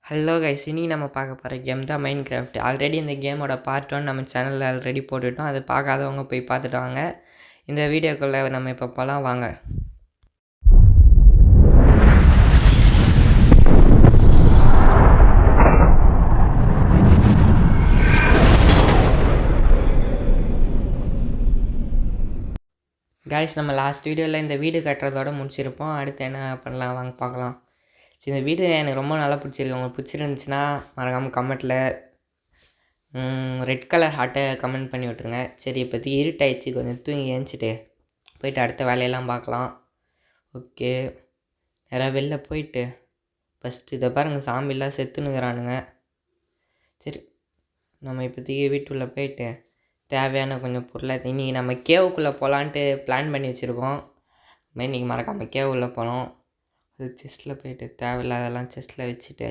Hello guys, இன்னைக்கு நம்ம பார்க்க போகிற கேம் தான் மைண்ட் கிராஃப்ட். ஆல்ரெடி இந்த கேமோட பார்ட் 1 நம்ம சேனலில் ஆல்ரெடி போட்டுவிட்டோம். அதை பார்க்காதவங்க போய் பார்த்துட்டு வாங்க. இந்த வீடியோக்குள்ளே நம்ம இப்போ போகலாம் வாங்க. கைஸ், நம்ம லாஸ்ட் வீடியோவில் இந்த வீடு கட்டுறதோட முடிச்சிருப்போம். அடுத்து என்ன பண்ணலாம் வாங்க பார்க்கலாம். சரி, இந்த வீடு எனக்கு ரொம்ப நல்லா பிடிச்சிருக்கு. உங்களுக்கு பிடிச்சிருந்துச்சுன்னா மறக்காமல் கமெண்ட்டில் ரெட் கலர் ஹார்ட்டை கமெண்ட் பண்ணி விட்ருங்க. சரி, இப்போதைக்கு இருட்டாயிடுச்சு, கொஞ்சம் தூங்கி ஏஞ்சிட்டு போயிட்டு அடுத்த வேலையெல்லாம் பார்க்கலாம். ஓகே, யாராவது வெளில போயிட்டு ஃபஸ்ட்டு இதை பாருங்கள், சாமிலாம் செத்துனுங்கிறானுங்க. சரி, நம்ம இப்போதைக்கு வீட்டுக்குள்ளே போயிட்டு தேவையான கொஞ்சம் பொருளை இன்றைக்கி நம்ம கேவுக்குள்ளே போகலான்ட்டு பிளான் பண்ணி வச்சுருக்கோம். இன்றைக்கி மறக்காமல் கேவுக்குள்ளே போனோம். அது செஸ்ட்டில் போயிட்டு தேவையில்லாதெல்லாம் செஸ்ட்டில் வச்சுட்டு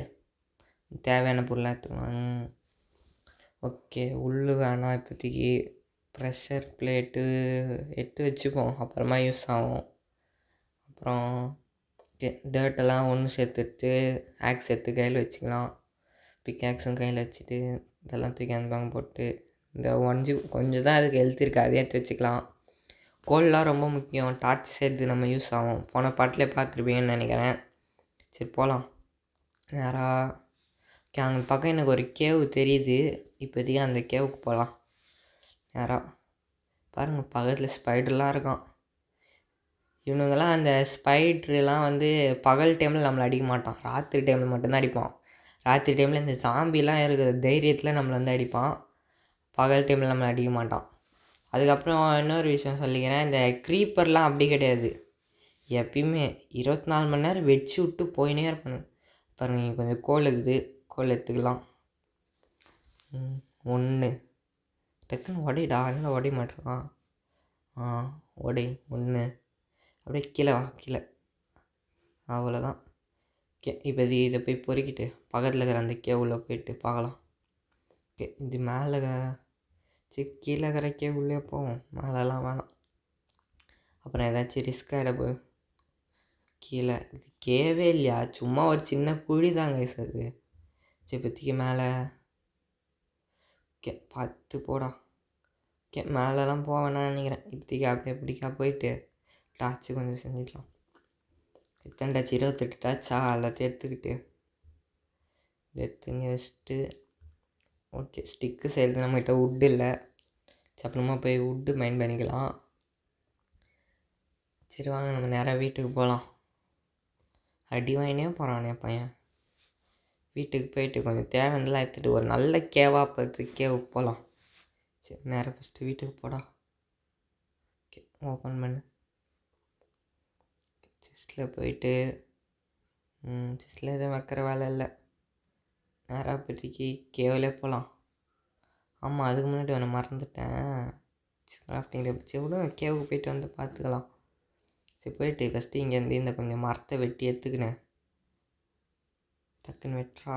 தேவையான பொருளாக எடுத்துக்கலாம். ஓகே, உள்ளு வேணாம் இப்போதைக்கு. ப்ரெஷர் பிளேட்டு எடுத்து வச்சுப்போம், அப்புறமா யூஸ் ஆகும். அப்புறம் டேர்ட்டெல்லாம் ஒன்று சேர்த்துட்டு ஆக்ஸ் எடுத்து கையில் வச்சுக்கலாம். பிக்ஆக்ஸும் கையில் வச்சுட்டு இதெல்லாம் தூக்கி அந்த பக்கம் போட்டு இந்த கொஞ்சம் தான் அதுக்கு ஹெல்த் இருக்குது, அதே எடுத்து வச்சுக்கலாம். கோல்லாம் ரொம்ப முக்கியம். டார்ச் சேர்த்து நம்ம யூஸ் ஆகும். போன பாட்டிலே பார்த்துருப்பீங்கன்னு நினைக்கிறேன். சரி போகலாம் நேராக. ஓகே, அங்கே பக்கம் எனக்கு ஒரு கேவு தெரியுது. இப்போதைக்கு அந்த கேவுக்கு போகலாம் நேராக. பாருங்கள், பக்கத்தில் ஸ்பைடர்லாம் இருக்கான். இவனுங்கெல்லாம் அந்த ஸ்பைட்ருலாம் வந்து பகல் டைமில் நம்மளை அடிக்க மாட்டான், ராத்திரி டைமில் மட்டும்தான் அடிப்பான். ராத்திரி டைமில் இந்த சாம்பிலாம் இருக்கிற தைரியத்தில் நம்மளை வந்து அடிப்பான். பகல் டைமில் நம்மளை அடிக்க மாட்டான். அதுக்கப்புறம் இன்னொரு விஷயம் சொல்லிக்கிறேன், இந்த க்ரீப்பர்லாம் அப்படி கிடையாது. எப்பயுமே 24 மணி நேரம் வெடிச்சு விட்டு போயினே இருப்பானு. பாருங்கள், இங்கே கொஞ்சம் கோல் இருக்குது, கோல் எடுத்துக்கலாம். 1 டக்குன்னு உடைடா, என்ன உடைய மாட்டேறான். உடை 1 அப்படியே கீழே வா, கீழே அவ்வளோதான். ஓகே, இப்போ இதை போய் பொறுக்கிட்டு பக்கத்தில் இருக்கிற அந்த கேவுள்ள போயிட்டு பார்க்கலாம். ஓகே, இது மேலே சரி கீழே இருக்கிற கேவுள்ளே போவோம், மேலெலாம் வேணாம். அப்புறம் ஏதாச்சும் ரிஸ்க் ஆகிட கீழே. இது கேவே இல்லையா, சும்மா ஒரு சின்ன குழி தாங்க சார் அது. சரி, இப்போதைக்கு மேலே ஓகே பார்த்து போடா. ஓகே, மேலெலாம் போக வேணாம்னு நினைக்கிறேன். இப்போதைக்கு அப்படியே பிடிக்கா போயிட்டு டார்ச்சு கொஞ்சம் செஞ்சுக்கலாம். எத்தனை டாச்சு? 28 டாச்சா? எல்லாத்தையும் எடுத்துக்கிட்டு எடுத்துங்க வச்சுட்டு. ஓகே, ஸ்டிக்கு செய்கிறது நம்மகிட்ட வுட்டு இல்லை. அப்புறமா போய் வுட்டு மைண்ட் பண்ணிக்கலாம். சரி வாங்க, நம்ம நேராக வீட்டுக்கு போகலாம். அடி வாங்கினே போகிறானே பையன். வீட்டுக்கு போயிட்டு கொஞ்சம் தேவையானதெல்லாம் எடுத்துகிட்டு ஒரு நல்ல கேவாக பார்த்து கேவுக்கு போகலாம். சரி, நேராக ஃபஸ்ட்டு வீட்டுக்கு போடா. ஓகே, ஓப்பன் பண்ணு. செஸ்ட்டில் போயிட்டு செஸ்ட்டில் எதுவும் வைக்கிற வேலை இல்லை. நேராக இப்போதைக்கு கேவிலே போகலாம். ஆமாம், அதுக்கு முன்னாடி ஒன்று மறந்துட்டேன். Grafting table. சரி விட, கேவுக்கு போயிட்டு வந்து பார்த்துக்கலாம். சரி, போயிட்டு ஃபஸ்ட்டு இங்கேருந்து இந்த கொஞ்சம் மரத்தை வெட்டி எடுத்துக்கினேன். டக்குன்னு வெட்டுறா.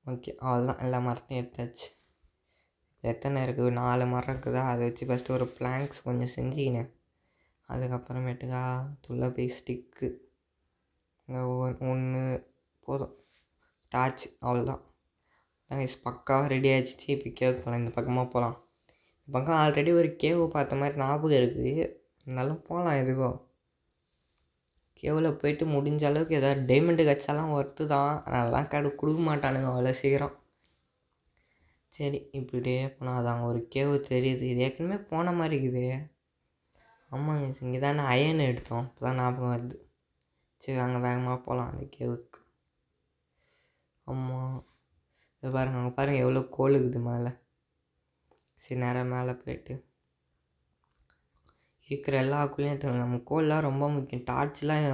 ஓகே, அவ்வளோதான், எல்லா மரத்தையும் எடுத்தாச்சு. எத்தனை இருக்குது? 4 மரம் இருக்குதா? அதை வச்சு ஃபஸ்ட்டு ஒரு பிளாங்க்ஸ் கொஞ்சம் செஞ்சுக்கினேன். அதுக்கப்புறமேட்டுக்கா துள்ள போய் ஸ்டிக்கு இங்கே 1 போதும். டார்ச் அவ்வளோதான். பக்காவாக ரெடி ஆகிடுச்சு. இப்போ கேவுக்கு போகலாம். இந்த பக்கமாக போகலாம். இந்த பக்கம் ஆல்ரெடி ஒரு கேவு பார்த்த மாதிரி ஞாபகம் இருக்குது. இருந்தாலும் போகலாம். எதுக்கும் கேவில் போயிட்டு முடிஞ்ச அளவுக்கு ஏதாவது டைமண்டு கச்சாலாம் ஒர்த்து தான். அதெல்லாம் கொடுக்க மாட்டானுங்க அவ்வளோ சீக்கிரம். சரி, இப்படியே போனால் அது அங்கே ஒரு கேவு தெரியுது. இது ஏற்கனவே போன மாதிரி இருக்குது. ஆமாங்க, இங்கே தானே அயன் எடுத்தோம், இப்போ தான் ஞாபகம் வருது. சரி, அங்கே வேகமாக போகலாம் அந்த கேவுக்கு. ஆமாம், இது பாருங்கள், அங்கே பாருங்கள் எவ்வளோ கோல் இருக்குது மேலே. சரி, நேராக மேலே போயிட்டு இருக்கிற எல்லா கோலையும் எடுத்துக்கோங்க. நம்ம கோல்லாம் ரொம்ப முக்கியம். டார்ச்லாம்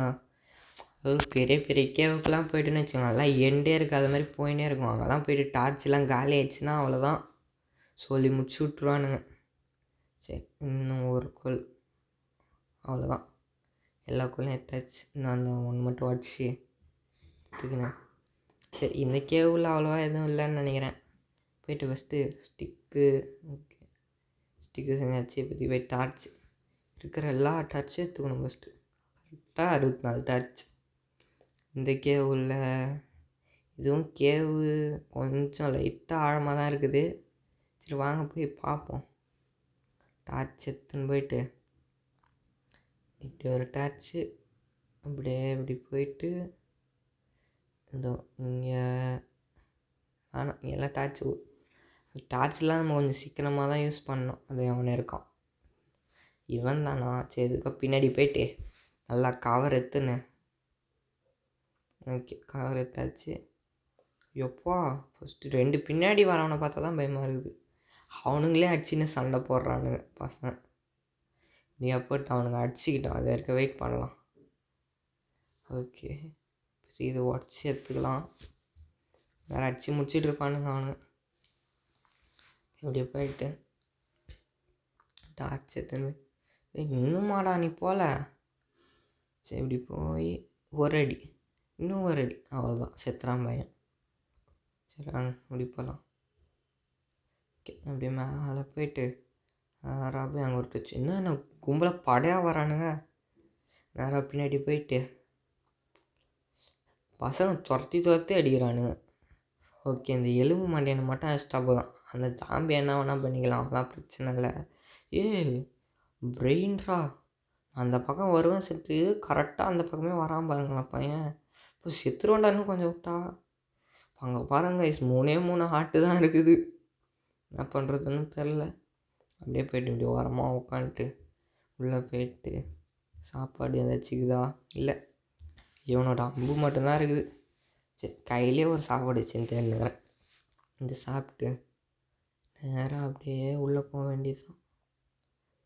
அதாவது பெரிய பெரிய கேவுக்கெலாம் போய்ட்டுன்னு வச்சுக்கோங்க, அதெல்லாம் எண்டே இருக்காத மாதிரி போயின்னே இருக்கும். அங்கெல்லாம் போய்ட்டு டார்ச்லாம் காலி ஆகிடுச்சுன்னா அவ்வளோதான், சொல்லி முடிச்சு விட்ருவானுங்க. சரி, இன்னும் ஒரு கோல், அவ்வளோதான். எல்லா கோலையும் எடுத்தாச்சு. இன்னும் அந்த 1 மட்டும் உடச்சி எடுத்துக்கினேன். சரி, இந்த கேவில் அவ்வளோவா எதுவும் இல்லைன்னு நினைக்கிறேன். போய்ட்டு ஃபஸ்ட்டு ஸ்டிக்கு. ஓகே, ஸ்டிக்கு செஞ்சாச்சு. இப்போதைக்கு போய் டார்ச் இருக்கிற எல்லா டார்ச்சும் எடுத்துக்கணும் ஃபஸ்ட்டு. கரெக்டாக 64 டார்ச். இந்த கேவில் இதுவும் கேவு கொஞ்சம் லைட்டாக ஆழமாக தான் இருக்குது. சரி வாங்க போய் பார்ப்போம். டார்ச் எடுத்துன்னு போயிட்டு இப்படி ஒரு டார்ச்சு அப்படியே இப்படி போயிட்டு இந்த இங்கே ஆனால் இங்கெல்லாம் டார்ச்லாம் நம்ம கொஞ்சம் சீக்கிரமாக தான் யூஸ் பண்ணணும். அது அவனே இருக்கான். இவன் தானா? சரி இதுக்கு பின்னாடி போயிட்டு நல்லா கவர் எடுத்துன்னு. ஓகே கவர் எடுத்தாச்சு. எப்பா ஃபஸ்ட்டு 2 பின்னாடி வரவனை பார்த்தா தான் பயமாக இருக்குது. அவனுங்களே அடிச்சுன்னு சண்டை போடுறானுங்க பசங்க. நீ போட்டு அவனுங்க அடிச்சுக்கிட்டான். அது வரைக்கும் வெயிட் பண்ணலாம். ஓகே இது உடச்சி எடுத்துக்கலாம். வேறு அடித்து முடிச்சிட்டு இருப்பானுங்க அவனுங்க. இப்படியே போயிட்டு டார்ச் எடுத்துன்னு இன்னுமாடா நீ போகல? சரி இப்படி போய் ஒரு அடி, இன்னும் ஒரு அடி, அவ்வளோதான் செத்துறான் பையன். சரி வாங்க இப்படி போகலாம். ஓகே அப்படியே மேலே போயிட்டு நேராக போய் அங்கே ஒரு சின்ன கும்பலாக படையாக வரானுங்க. நேராக பின்னாடி போயிட்டு பசங்க துரத்தி அடிக்கிறானுங்க. ஓகே இந்த எலும்பு மண்டையனை மட்டும் அடிச்சிட்டா போதும். அந்த ஜாம்பி என்ன வேணால் பண்ணிக்கலாம், அதெல்லாம் பிரச்சனை இல்லை. பிரெயின்ரா அந்த பக்கம் வருவேன் செத்து கரெக்டாக அந்த பக்கமே வராமல் பாருங்களா பையன். இப்போ செத்துருவாண்டான்னு கொஞ்சம் விட்டா அங்கே பாருங்க 3 ஹார்ட்டு தான் இருக்குது. என்ன பண்ணுறதுன்னு தெரில. அப்படியே போய்ட்டு இப்படி ஓரமாக உட்காந்துட்டு உள்ளே போயிட்டு சாப்பாடு ஏதாச்சுக்குதா? இல்லை இவனோட அம்பு மட்டும்தான் இருக்குது. சரி கையிலே ஒரு சாப்பாடு வச்சுன்னு தேடினுக்கிறேன். இந்த சாப்பிட்டு நேராக அப்படியே உள்ளே போக வேண்டியதுதான்.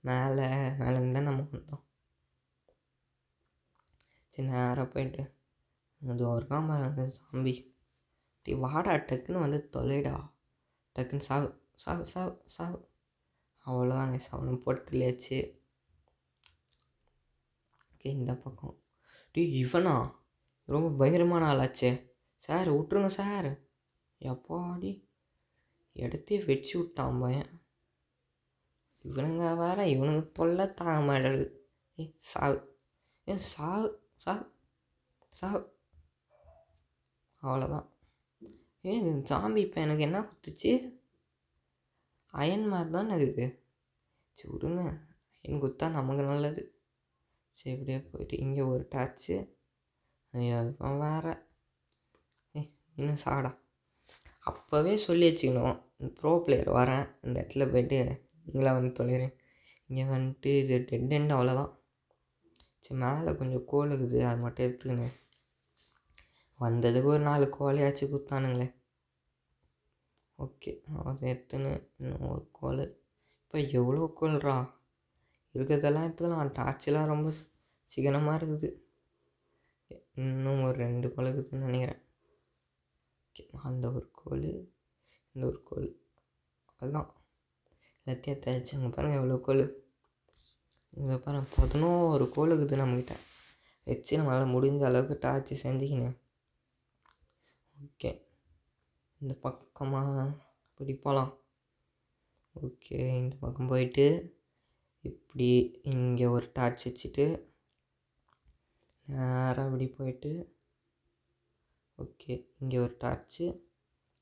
மேலேருந்து தான் நம்ம வந்தோம். சரி நேராக போயிட்டு அது ஒரு பாருங்க சாம்பி டீ வாடா டக்குன்னு வந்து தொலைடா, டக்குன்னு சாவு சாவு சாவு சாவு. அவ்வளோதாங்க சாவணும் போட்டுலேயாச்சு. ஓகே இந்த பக்கம் இவனா ரொம்ப பயங்கரமான ஆளாச்சே. சார் விட்ருங்க சார். எப்பாடி இடத்தையே வச்சு விட்டான் பையன். இவனுங்க வேற இவனுங்க தொல்லை தாங்க மாட்டாரு. சாவு சாவு சாவு சாவு. அவ்வளோதான். ஜாம்பி இப்போ எனக்கு என்ன குத்துச்சு? அயன் மாதிரி தானே இருக்குது. சரி விடுங்க, அயன் குத்தா நமக்கு நல்லது. சரி இப்படியே போயிட்டு இங்கே ஒரு டார்ச்சு. வேறு இன்னும் சாடா. அப்போவே சொல்லி வச்சுக்கணும் ப்ரோ பிளேயர் வரேன் இந்த இடத்துல போய்ட்டு நீங்களாம் வந்து தொலைகிறேன். இங்கே வந்துட்டு இது டெட் எண்ட் அவ்வளோதான். சரி மேலே கொஞ்சம் கோல் இருக்குது, அது மட்டும் எடுத்துக்கின்னு வந்ததுக்கு ஒரு 4 கோலையாச்சும் குத்தானுங்களே. ஓகே அதை எடுத்துன்னு இன்னும் ஒரு கோல். இப்போ எவ்வளோ கோல்ரா இருக்கிறதெல்லாம் எடுத்துக்கலாம். டார்ச்செலாம் ரொம்ப சிக்கனமாக இருக்குது. இன்னும் ஒரு 2 கோல் இருக்குதுன்னு நினைக்கிறேன். ஓகே அந்த ஒரு கோல், இந்த ஒரு கோல், அதுதான் எல்லாத்தையும் தேய்ச்சி. அங்கே பாருங்கள் எவ்வளோ கோல். இங்கே பாருங்கள் 11 கோல் இருக்குது நம்மக்கிட்ட. வச்சு நம்மளால் முடிஞ்ச அளவுக்கு டார்ச்சு செஞ்சுக்கினேன். ஓகே இந்த பக்கமாக இப்படி போகலாம். ஓகே இந்த பக்கம் போயிட்டு இப்படி இங்கே ஒரு டார்ச் வச்சுட்டு நேராக இப்படி போயிட்டு ஓகே இங்கே ஒரு டார்ச்சு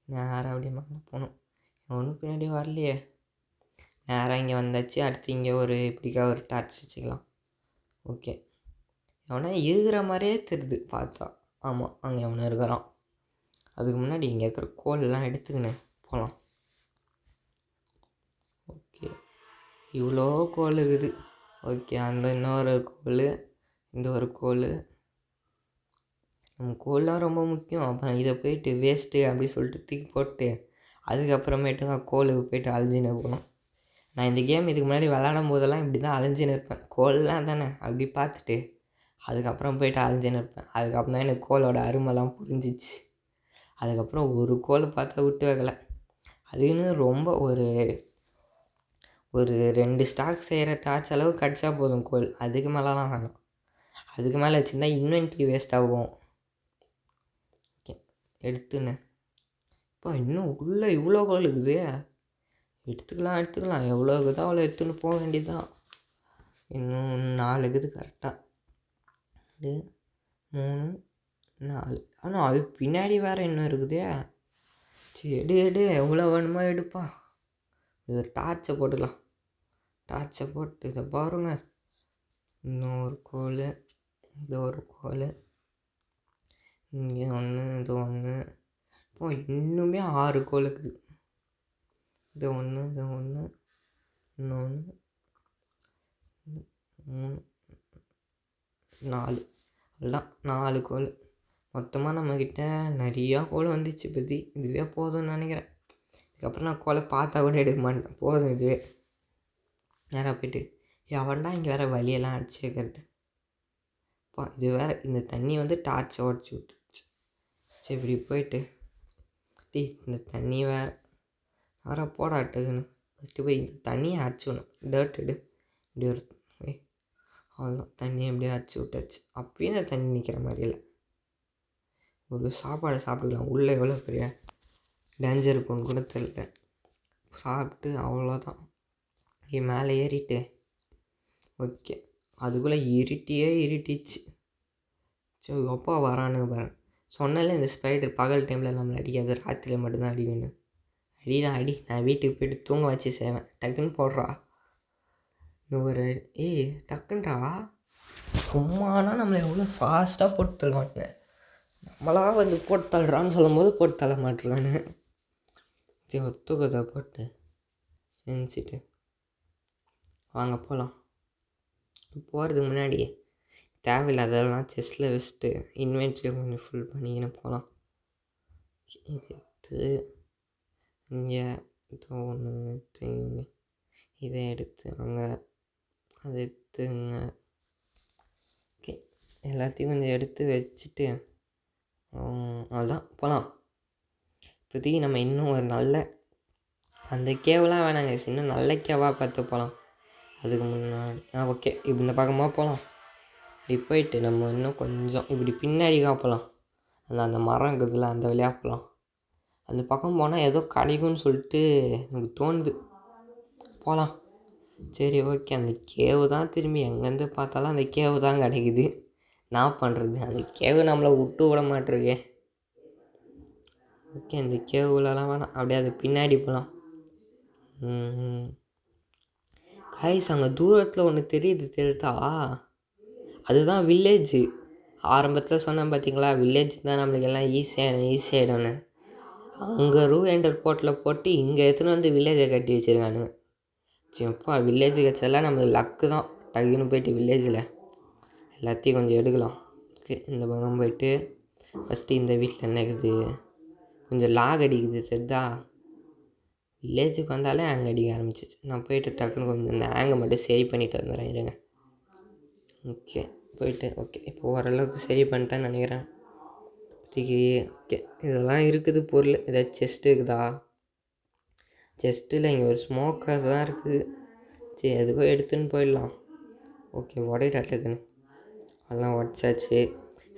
நேராக அப்படியே மேலே போகணும். ஒன்றும் பின்னாடி வரலையே. நேராக இங்கே வந்தாச்சு. அடுத்து இங்கே ஒரு இப்படிக்கா ஒரு டார்ச் வச்சுக்கலாம். ஓகே எவனா இருக்கிற மாதிரியே தெரியுது பார்த்தா. ஆமாம் அங்கே எவனா இருக்கிறான். அதுக்கு முன்னாடி இங்கே இருக்கிற கோலெல்லாம் எடுத்துக்கின்னு போகலாம். ஓகே இவ்வளோ கோல் இருக்குது. ஓகே அந்த இன்னொரு கோல், இந்த ஒரு கோல். நம்ம கோல்லாம் ரொம்ப முக்கியம். அப்போ இதை போயிட்டு வேஸ்ட்டு அப்படி சொல்லிட்டு தூக்கி போட்டு அதுக்கப்புறமேட்டுங்க கோலுக்கு போய்ட்டு அலைஞ்சின்னு போகணும். நான் இந்த கேம் இதுக்கு முன்னாடி விளாடும் போதெல்லாம் இப்படி தான் அலைஞ்சின்னு இருப்பேன். கோல்லாம் தானே அப்படி பார்த்துட்டு அதுக்கப்புறம் போய்ட்டு அலைஞ்சின்னு இருப்பேன். அதுக்கப்புறம் தான் எனக்கு கோலோட அருமைலாம் புரிஞ்சிச்சு. அதுக்கப்புறம் ஒரு கோல் பார்த்தா விட்டு வைக்கலை. அதுன்னு ரொம்ப ஒரு 2 ஸ்டாக் செய்கிற டார்ச் அளவு கிடச்சா போதும் கோல். அதுக்கு மேலெலாம் வேணாம். அதுக்கு மேலே வச்சுருந்தா இன்வென்ட்ரி வேஸ்ட் ஆகும். ஓகே எடுத்துன்னு இப்போ இன்னும் உள்ளே இவ்வளோ கோல் இருக்குது. எடுத்துக்கலாம் எவ்வளோ இருக்குதோ அவ்வளோ எடுத்துன்னு போக வேண்டியதுதான். இன்னும் 4 இருக்குது கரெக்டாக. 2 3 4 ஆனால் அது பின்னாடி வேறு இன்னும் இருக்குதே. சரி எடு எவ்வளோ வேணுமோ எடுப்பா. இது டார்ச்சை போட்டுக்கலாம். டார்ச்சை போட்டு இதை பாருங்க, இன்னொரு கோல், இது ஒரு கோல், இங்கே ஒன்று, இது ஒன்று. இப்போ இன்னுமே 6 கோல் இருக்குது. இது ஒன்று, இது ஒன்று, இன்னொன்று, 3 4. எல்லாம் 4 கோல். மொத்தமாக நம்மக்கிட்ட நிறையா கோல் வந்துச்சு பற்றி. இதுவே போதும்னு நினைக்கிறேன். இதுக்கப்புறம் நான் கோலை பார்த்தா கூட எடுக்க மாட்டேன். போதும் இதுவே. நேராக போய்ட்டு எவன்டா இங்கே வேறு வழியெல்லாம் அடிச்சு வைக்கிறது. இது வேறு இந்த தண்ணி வந்து டார்ச்சை உடச்சி விட்டுருச்சு. சரி இப்படி போயிட்டு இந்த தண்ணி வேறு வேறு போடாட்டுக்குன்னு ஃபஸ்ட்டு போய் இந்த தண்ணியை அடிச்சுக்கணும். டர்ட் எடு, இப்படி ஒரு அவ்வளோதான். தண்ணியை எப்படியே அடிச்சு விட்டாச்சு. அப்பயும் இந்த தண்ணி நிற்கிற மாதிரி இல்லை. ஒரு சாப்பாடை சாப்பிட்டுக்கலாம். உள்ளே எவ்வளோ பெரிய டேஞ்சர் இருக்குன்னு கூட தெரியல. சாப்பிட்டு அவ்வளோதான். மேலே ஏறிட்டு ஓகே, அதுக்குள்ளே இருட்டிச்சு. சரி அப்பா வரானுங்க பாரு. சொன்னாலே இந்த ஸ்பைடர் பகல் டைமில் நம்மளை அடிக்காது, ராத்திரியில் மட்டும்தான் அடிக்கணும். அடி நான் வீட்டுக்கு போய்ட்டு தூங்க வச்சு செய்வேன். டக்குன்னு போடுறா. இன்னொரு டக்குன்றா. சும்மானா நம்மளை எவ்வளோ ஃபாஸ்ட்டாக போட்டு தள்ளுவானுங்க. நம்மளா வந்து போட்டு தள்ளுறான்னு சொல்லும் போது போட்டு தள்ள மாட்டுருக்கானு. சரி ஒத்துக்கதை போட்டு செஞ்சுட்டு வாங்க போகலாம். போகிறதுக்கு முன்னாடி தேவையில்லாதெல்லாம் செஸ்ஸில் வச்சுட்டு இன்வென்ட்ரி கொஞ்சம் ஃபுல் பண்ணிக்கின்னு போகலாம். இது எடுத்து இங்கே இது ஒன்று எடுத்துங்க, இதை எடுத்து அங்கே அதை எடுத்துங்க. ஓகே, எல்லாத்தையும் கொஞ்சம் எடுத்து வச்சுட்டு அதுதான் போகலாம். இப்போதைக்கு நம்ம இன்னும் ஒரு நல்ல அந்த கேவெலாம் வேணாங்க, இன்னும் நல்ல கேவாக பார்த்து போகலாம். அதுக்கு முன்னாடி ஓகே, இப்போ இந்த பக்கமாக போகலாம். இப்படி போயிட்டு நம்ம இன்னும் கொஞ்சம் இப்படி பின்னாடிக்காக போகலாம். அந்த மரம் இருக்குதுல்ல, அந்த வழியாக போகலாம். அந்த பக்கம் போனால் ஏதோ கிடைக்கும்னு சொல்லிட்டு எனக்கு தோணுது. போகலாம். சரி ஓகே, அந்த கேவு தான் திரும்பி எங்கேருந்து பார்த்தாலும் அந்த கேவு தான் கிடைக்குது. நான் பண்ணுறது அந்த கேவு நம்மளை விட்டு விட மாட்டிருக்கே. ஓகே, இந்த கேவுலலாம் வேணாம், அப்படியே அது பின்னாடி போகலாம். கைஸ் அங்கே தூரத்தில் ஒன்று தெரியுதா? அதுதான் வில்லேஜு. ஆரம்பத்தில் சொன்னேன் பார்த்தீங்களா, வில்லேஜ் தான் நம்மளுக்கு எல்லாம் ஈஸியாகிடும்னு. அங்கே என்டர் போர்ட்டில் போட்டு இங்கே எடுத்துன்னு வந்து வில்லேஜை கட்டி வச்சுருக்கானுங்க. சரிப்பா, வில்லேஜு கட்செல்லாம் நம்மளுக்கு லக்கு தான். டக்குன்னு போய்ட்டு வில்லேஜில் எல்லாத்தையும் கொஞ்சம் எடுக்கலாம். ஓகே, இந்த பக்கம் போய்ட்டு ஃபஸ்ட்டு இந்த வீட்டில் என்ன இருக்குது, கொஞ்சம் லாக் அடிக்குது தெரிதா. வில்லேஜுக்கு வந்தாலே ஆங் அடிக்க ஆரம்பிச்சிச்சு. நான் போய்ட்டு டக்குன்னு கொஞ்சம் இந்த ஆங்கை மட்டும் சரி பண்ணிவிட்டு வந்துடுறேன், இருங்க. ஓகே போயிட்டு ஓகே, இப்போ ஓரளவுக்கு சரி பண்ணிட்டேன்னு நினைக்கிறேன். இப்போதைக்கு ஓகே, இதெல்லாம் இருக்குது பொருள். ஏதாச்சும் செஸ்ட்டு இருக்குதா? செஸ்ட்டில் இங்கே ஒரு ஸ்மோக்கர் தான் இருக்குது. சரி எதுக்கோ எடுத்துன்னு போயிடலாம். ஓகே உடையிடா டக்குன்னு. அதெல்லாம் உடச்சாச்சு.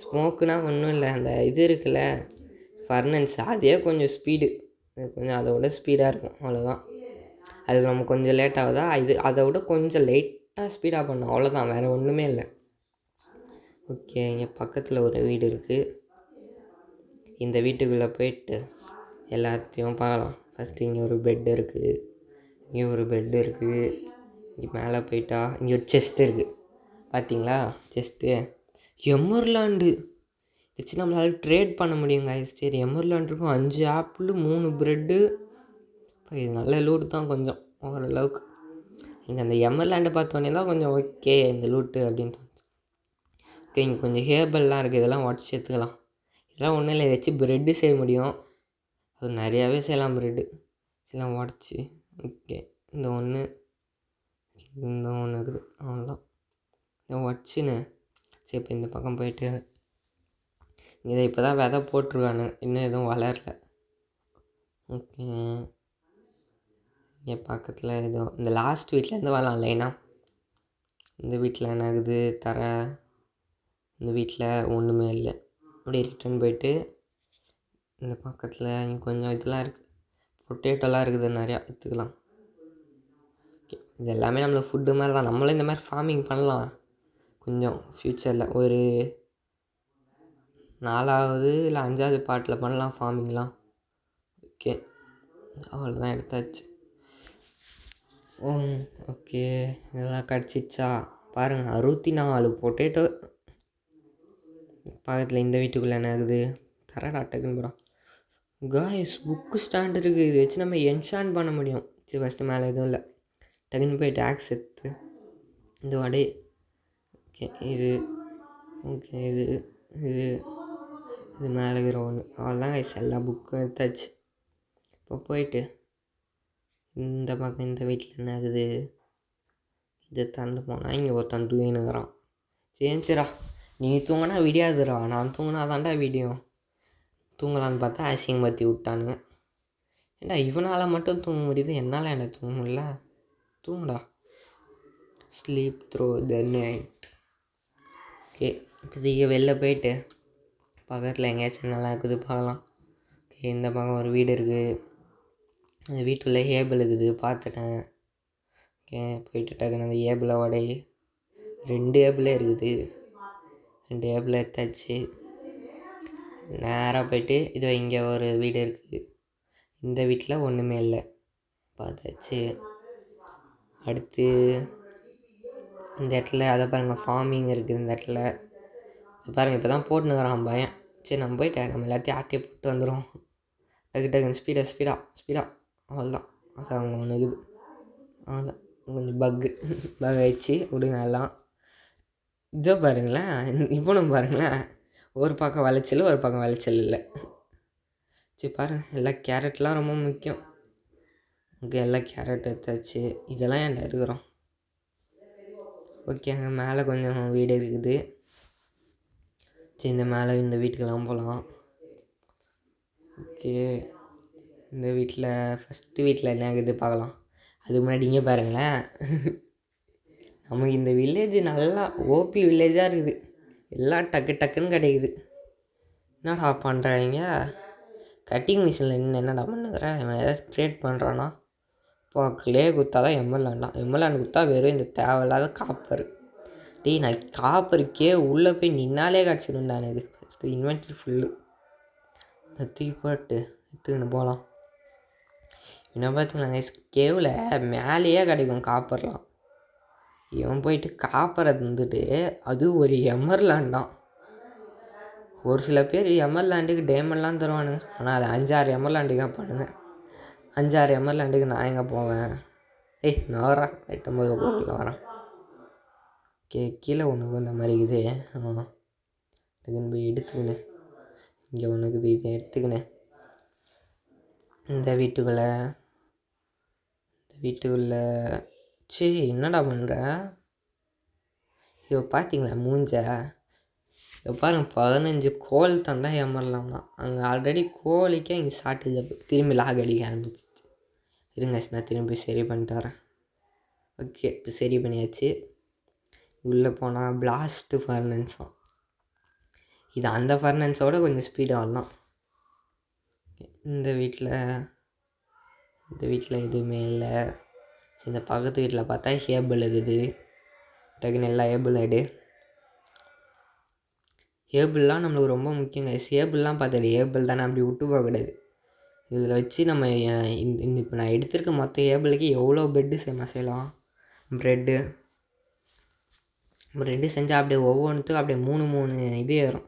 ஸ்மோக்குனால் ஒன்றும் இல்லை, அந்த இது இருக்குல்ல ஃபர்னன்ஸ், அதே கொஞ்சம் ஸ்பீடு, கொஞ்சம் அதை விட ஸ்பீடாக இருக்கும், அவ்வளோதான். அதுக்கு நம்ம கொஞ்சம் லேட் ஆகுதா, அதை விட கொஞ்சம் லைட்டாக ஸ்பீடாக பண்ணோம், அவ்வளோதான், வேறு ஒன்றுமே இல்லை. ஓகே, இங்கே பக்கத்தில் ஒரு வீடு இருக்குது. இந்த வீட்டுக்குள்ளே போயிட்டு எல்லாத்தையும் பார்க்கலாம். ஃபஸ்ட்டு இங்கே ஒரு பெட்டு இருக்குது, இங்கே ஒரு பெட்டு இருக்குது. இங்கே மேலே போயிட்டா இங்கே ஒரு செஸ்ட்டு இருக்குது, பார்த்தீங்களா செஸ்ட்டு. எமர்லாண்டு வச்சு நம்மளால் ட்ரேட் பண்ண முடியுங்க. சரி எமர்லாண்ட் இருக்கும், 5 ஆப்பிள் 3 ப்ரெட்டு. இப்போ இது நல்ல லூட்டு தான் கொஞ்சம் ஓரளவுக்கு. இங்கே அந்த எமர்லாண்டை பார்த்தோன்னே தான் கொஞ்சம் ஓகே இந்த லூட்டு அப்படின்னு தோணுச்சு. ஓகே, இங்கே கொஞ்சம் ஹேர்பல்லாம் இருக்குது, இதெல்லாம் உடச்சி எடுத்துக்கலாம். இதெல்லாம் ஒன்றும் இல்லை, இதை வச்சு ப்ரெட்டு செய்ய முடியும். அது நிறையாவே செய்யலாம் ப்ரெட்டு. இதெல்லாம் உடச்சி ஓகே, இந்த ஒன்று இருக்குது, அவ்வளோதான். இதை உடச்சின்னு சரி இப்போ இந்த பக்கம் போயிட்டு இதை இப்போ தான் விதை போட்டிருக்கானுங்க, இன்னும் எதுவும் வளரல. ஓகே, இங்கே பக்கத்தில் ஏதோ இந்த லாஸ்ட் வீட்டிலேருந்து வரலாம் லைனாக. இந்த வீட்டில் என்ன ஆகுது தர, இந்த வீட்டில் ஒன்றுமே இல்லை. அப்படியே ரிட்டர்ன் போயிட்டு இந்த பக்கத்தில் இங்கே கொஞ்சம் இதெல்லாம் இருக்குது, பொட்டேட்டோலாம் இருக்குது, நிறையா எடுத்துக்கலாம். ஓகே, இது எல்லாமே நம்மளுக்கு ஃபுட்டு மாதிரி தான். நம்மளும் இந்த மாதிரி ஃபார்மிங் பண்ணலாம், கொஞ்சம் ஃப்யூச்சரில் ஒரு 4வது இல்லை 5வது பார்ட்டில் பண்ணலாம் ஃபார்மிங்லாம். ஓகே, அவ்வளோதான், எடுத்தாச்சு. ஓகே, இதெல்லாம் கிடச்சிச்சா பாருங்கள். 64 பொட்டேட்டோ. பக்கத்தில் இந்த வீட்டுக்குள்ளே என்ன ஆகுது தரடா டக்குன்னு போகிறான். காய்ஸ், புக்கு ஸ்டாண்ட் இருக்குது. இது வச்சு நம்ம என்ஷான் பண்ண முடியும். சரி, ஃபஸ்ட்டு மேலே எதுவும் இல்லை. டக்குன்னு போய்ட்டு ஆக்ஸ் எடுத்து இந்த வடை. ஓகே, இது ஓகே, இது இது இது மேலே இருக்கிற ஒன்று. அவ்வளோதான் கைஸ், எல்லா புக்கும் எடுத்தாச்சு. இப்போ போயிட்டு இந்த பக்கம் இந்த வீட்டில் என்ன ஆகுது, இதை திறந்து போனால் இங்கே ஒருத்தன் தூங்கினுக்கிறான். சரிடா, நீ தூங்கினா விடியாதுடா, நான் தூங்கினா தான்டா விடியும். தூங்கலான்னு பார்த்தா அசிங்கப்படுத்தி விட்டானுங்க. ஏண்டா இவனால் மட்டும் தூங்க முடியுது, என்னால் என்ன தூங்க முடியல? தூங்குடா. Sleep through the night. Okay, இப்போதைக்கு வெளில போயிட்டு பக்கத்தில் எங்கேயாச்சும் நல்லா இருக்குது பார்க்கலாம். ஓகே, இந்த பக்கம் ஒரு வீடு இருக்குது. அந்த வீட்டுக்குள்ளே ஏபிள் இருக்குது, பார்த்துட்டேன். ஓகே, போயிட்டு டக்குன்னு அந்த ஏபிளை உடை. 2 ஏபிளே இருக்குது. 2 ஏபிள் எடுத்தாச்சு. நேராக போயிட்டு இதோ இங்கே ஒரு வீடு இருக்குது. இந்த வீட்டில் ஒன்றுமே இல்லை, பார்த்தாச்சு. அடுத்து இந்த இடத்துல அதை பாருங்கள், ஃபார்மிங் இருக்குது இந்த இடத்துல. இது பாருங்கள், இப்போ தான் போட்டுனுக்கிறான் பையன். சரி, நம்ம போயிட்டு நம்ம எல்லாத்தையும் ஆட்டியை போட்டு வந்துடும். டக்குன்னு ஸ்பீடாக. அவ்வளோதான், அது அவங்க ஒன்று இருக்குது. அவ்வளோதான், கொஞ்சம் பக் ஆகிடுச்சு, விடுங்க எல்லாம். இதோ பாருங்களேன், இப்போ நம்ம பாருங்களேன், ஒரு பக்கம் விளைச்சல், ஒரு பக்கம் விளைச்சல் இல்லை. சரி பாருங்கள், எல்லாம் கேரட்லாம் ரொம்ப முக்கியம். ஓகே, எல்லாம் கேரட் எடுத்தாச்சு. இதெல்லாம் ஏன்டா இருக்கிறோம். ஓகே, அங்கே மேலே கொஞ்சம் வீடு இருக்குது. சரி, இந்த மேலே இந்த வீட்டுக்கெல்லாம் போகலாம். ஓகே, இந்த வீட்டில் ஃபஸ்ட்டு வீட்டில் என்ன ஆகுது பார்க்கலாம். அதுக்கு முன்னாடி இங்கே பாருங்களேன், நமக்கு இந்த வில்லேஜ் நல்லா ஓபி வில்லேஜாக இருக்குது. எல்லாம் டக்குன்னு கிடைக்குது. என்னடா பண்ணுறாங்க, கட்டிங் மிஷினில் இன்னும் என்னடா பண்ணுகிறேன். இவன் எதாவது ட்ரேட் பண்ணுறான்னா, இப்போ கிளே குத்தா தான் எம்எல்ஆண்டு குத்தா வெறும் இந்த தேவையில்லாத காப்பர். நான் காப்பருக்கே உள்ளே போய் நின்னாலே கிடச்சிடும்டா எனக்கு. ஃபஸ்ட்டு இன்வென்ட்ரி ஃபுல்லு தூக்கி போட்டு எடுத்துக்கின்னு போகலாம். இன்னும் பார்த்திங்களா, கேவில் மேலேயே கிடைக்கும் காப்பர்லாம். இவன் போயிட்டு காப்பரை தந்துட்டு அது ஒரு எமர்லாண்ட் தான். ஒரு சில பேர் எமர்லாண்டுக்கு டைமண்ட்லாம் தருவானுங்க, ஆனால் அது 5-6 எமர்லாண்டுக்கு கேட்பானுங்க. 5-6 எமர்லாண்டுக்கு நான் எங்கே போவேன்? நான் வரேன் 8-9 பொருளில் வரேன். கீழே ஒன்று இந்த மாதிரி இருக்குது. இதுக்குன்னு போய் எடுத்துக்கின்னு இங்கே ஒன்று இருக்குது, இதை எடுத்துக்கின்னு இந்த வீட்டுக்குள்ளே சரி என்னடா பண்ணுற? இப்போ பார்த்தீங்களா மூஞ்ச? இப்போ பாருங்க, 15 கோல் தந்தால் ஏமாறலாம்னா, அங்கே ஆல்ரெடி கோழிக்கே இங்கே ஷார்ட்டேஜ். திரும்பி லாக் அடிக்க ஆரம்பிச்சிச்சு. இருங்க, நான் திரும்பி சரி பண்ணிட்டு வரேன். ஓகே, இப்போ சரி பண்ணியாச்சு. உள்ளே போனால் பிளாஸ்ட் ஃபர்னன்ஸாம். இது அந்த ஃபர்னன்ஸோட கொஞ்சம் ஸ்பீடாக வரலாம். இந்த வீட்டில் எதுவுமே இல்லை. சரி, இந்த பக்கத்து வீட்டில் பார்த்தா ஹேபிள் இருக்குது. டக்குன்னு எல்லா ஹேபிள் எடு. ஹேபிள்லாம் நம்மளுக்கு ரொம்ப முக்கியங்க. ஹேபிள்லாம் பார்த்தாரு, ஹேபிள் தானே, அப்படி விட்டு போகக்கூடாது. இதில் வச்சு நம்ம இந்த இப்போ நான் எடுத்திருக்க மொத்த ஹேபிளுக்கு எவ்வளோ பெட்டு செய்யலாம். ப்ரெட்டு செஞ்சால் அப்படியே ஒவ்வொன்றுத்துக்கும் அப்படியே 3 இது ஏறும்.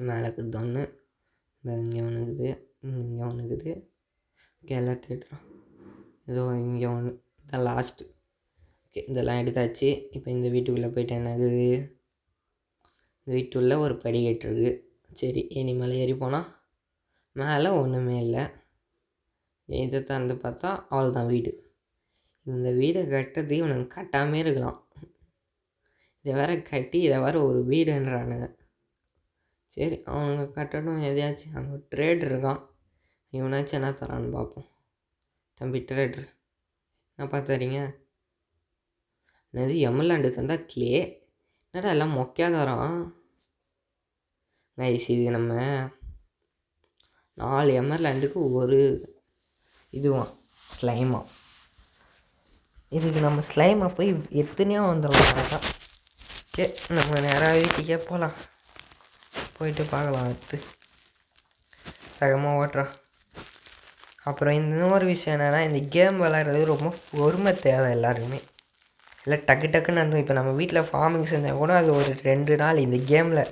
மேலே இருக்குது ஒன்று, இங்கே ஒன்று இருக்குது, இங்கே ஒன்று இருக்குது. ஓகே, எல்லாம் தேடுறோம். ஏதோ இங்கே ஒன்று, இதான் லாஸ்ட்டு. ஓகே, இதெல்லாம் எடுத்தாச்சு. இப்போ இந்த வீட்டுக்குள்ளே போய்ட்டு என்ன ஆகுது, இந்த வீட்டுக்குள்ளே ஒரு படிக்கட்டு இருக்குது. சரி, இனி மேலே ஏறி போனால் மேலே ஒன்றுமே இல்லை. இதை திறந்து பார்த்தா அவ்வளோதான் வீடு. இந்த வீடை கட்டுறது இவனுக்கு கட்டாமே இருக்கலாம். இதை வேற கட்டி இதை வேற ஒரு வீடுன்றானுங்க. சரி, அவனுங்க கட்டணும் எதையாச்சும். அங்கே ஒரு ட்ரேடர் இருக்கான், இவனாச்சும் என்ன தரான்னு பார்ப்போம். தம்பி ட்ரேட்ரு, என்ன பார்த்துறீங்க? என்னது எம்எல்ஆண்டு தந்தால் கிளே? என்னடா எல்லாம் மொக்கையாக தரான். கைஸ், இது நம்ம 4 எமர்லாண்டுக்கு ஒரு இதுவான் ஸ்லைமா. இதுக்கு நம்ம ஸ்லைமை போய் எத்தனையோ வந்துடலாம் அதான். ஓகே, நம்ம நேராக வீட்டுக்கே போகலாம். போயிட்டு பார்க்கலாம் அடுத்து வேகமாக ஓட்டுறா. அப்புறம் இன்னொரு விஷயம் என்னென்னா, இந்த கேம் விளையாடுறது ரொம்ப பொறுமை தேவை எல்லாருக்குமே. இல்லை டக்கு டக்குன்னு வந்து இப்போ நம்ம வீட்டில் ஃபார்மிங் செஞ்சால் கூட அது ஒரு 2 நாள், இந்த கேமில்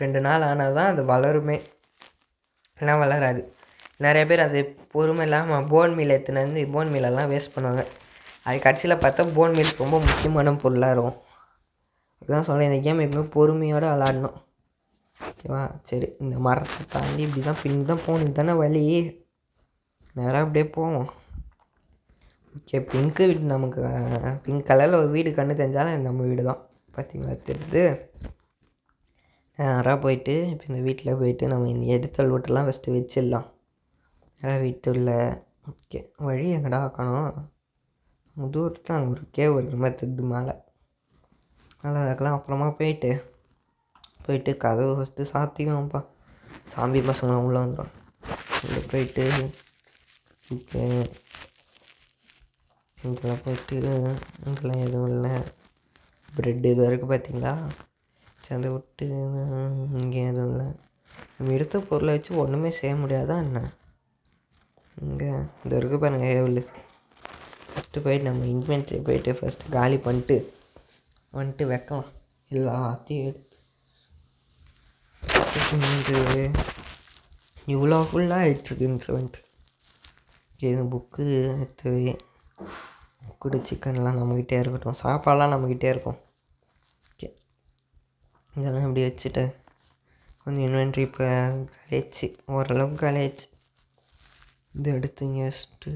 2 நாள் ஆனால் தான் அது வளருமே, எல்லாம் வளராது. நிறைய பேர் அது பொறுமை இல்லாமல் போன் மீல் எடுத்துன்னு வந்து போன் மீலெல்லாம் வேஸ்ட் பண்ணுவாங்க. அது கடைசியில் பார்த்தா போன் மீல் ரொம்ப முக்கியமான பொருளாக இருக்கும். அதுதான் சொல்கிறேன், இந்த கேம் எப்பவுமே பொறுமையோடு விளாடணும். ஓகேவா? சரி, இந்த மரத்தை தாண்டி இப்படி தான் பின் தான் போகணும், தானே வழி. நேராக அப்படியே போவோம். ஓகே, பிங்க்கு வீடு நமக்கு பிங்க் கலரில் ஒரு வீடு கண்ணு தெரிஞ்சாலும் நம்ம வீடு தான். பார்த்தீங்களா தெரியுது. நேராக போயிட்டு இப்போ இந்த வீட்டில் போயிட்டு நம்ம இந்த எடுத்தல் வீட்டெல்லாம் ஃபஸ்ட்டு வச்சிடலாம். நேராக வீட்டுள்ள ஓகே வழி எங்கடா ஆக்கணும். தூரத்தில் தான் அங்கே ஒரு கேவ் இருக்கிற மாதிரி தெரியுது மேலே. நல்லா இருக்கலாம். அப்புறமா போயிட்டு கதவு ஃபஸ்ட்டு சாத்திக்குவோம்ப்பா. சாமி பசங்களாம் உள்ளே வந்துடும். உள்ளே போயிட்டு ஓகே இதில் போயிட்டு இதெல்லாம் எதுவும் இல்லை. ப்ரெட்டு இது வரைக்கும் பார்த்தீங்களா? அதை விட்டு இங்கே எதுவும் இல்லை. நம்ம எடுத்த பொருளை வச்சு ஒன்றுமே செய்ய முடியாதா என்ன? இங்கே இது வரைக்கும் பாருங்கள் ஏவல். ஃபஸ்ட்டு போயிட்டு நம்ம இன்வென்ட்ரி போயிட்டு ஃபஸ்ட்டு காலி வந்துட்டு வைக்கலாம். எல்லாத்தையும் எடுத்து இவ்வளோ ஃபுல்லாக ஆகிட்டுருக்கு இன்ட்ருவென்ட்ரி. இது புக்கு எடுத்து புக்குடு சிக்கன்லாம் நம்மக்கிட்டே இருக்கட்டும். சாப்பாடெலாம் நம்மக்கிட்டே இருக்கும். ஓகே, இதெல்லாம் இப்படி வச்சுட்டு கொஞ்சம் இன்வென்ட்ரி இப்போ காலியாச்சு, ஓரளவுக்கு காலியாச்சு. இது எடுத்து இங்கே வச்சுட்டு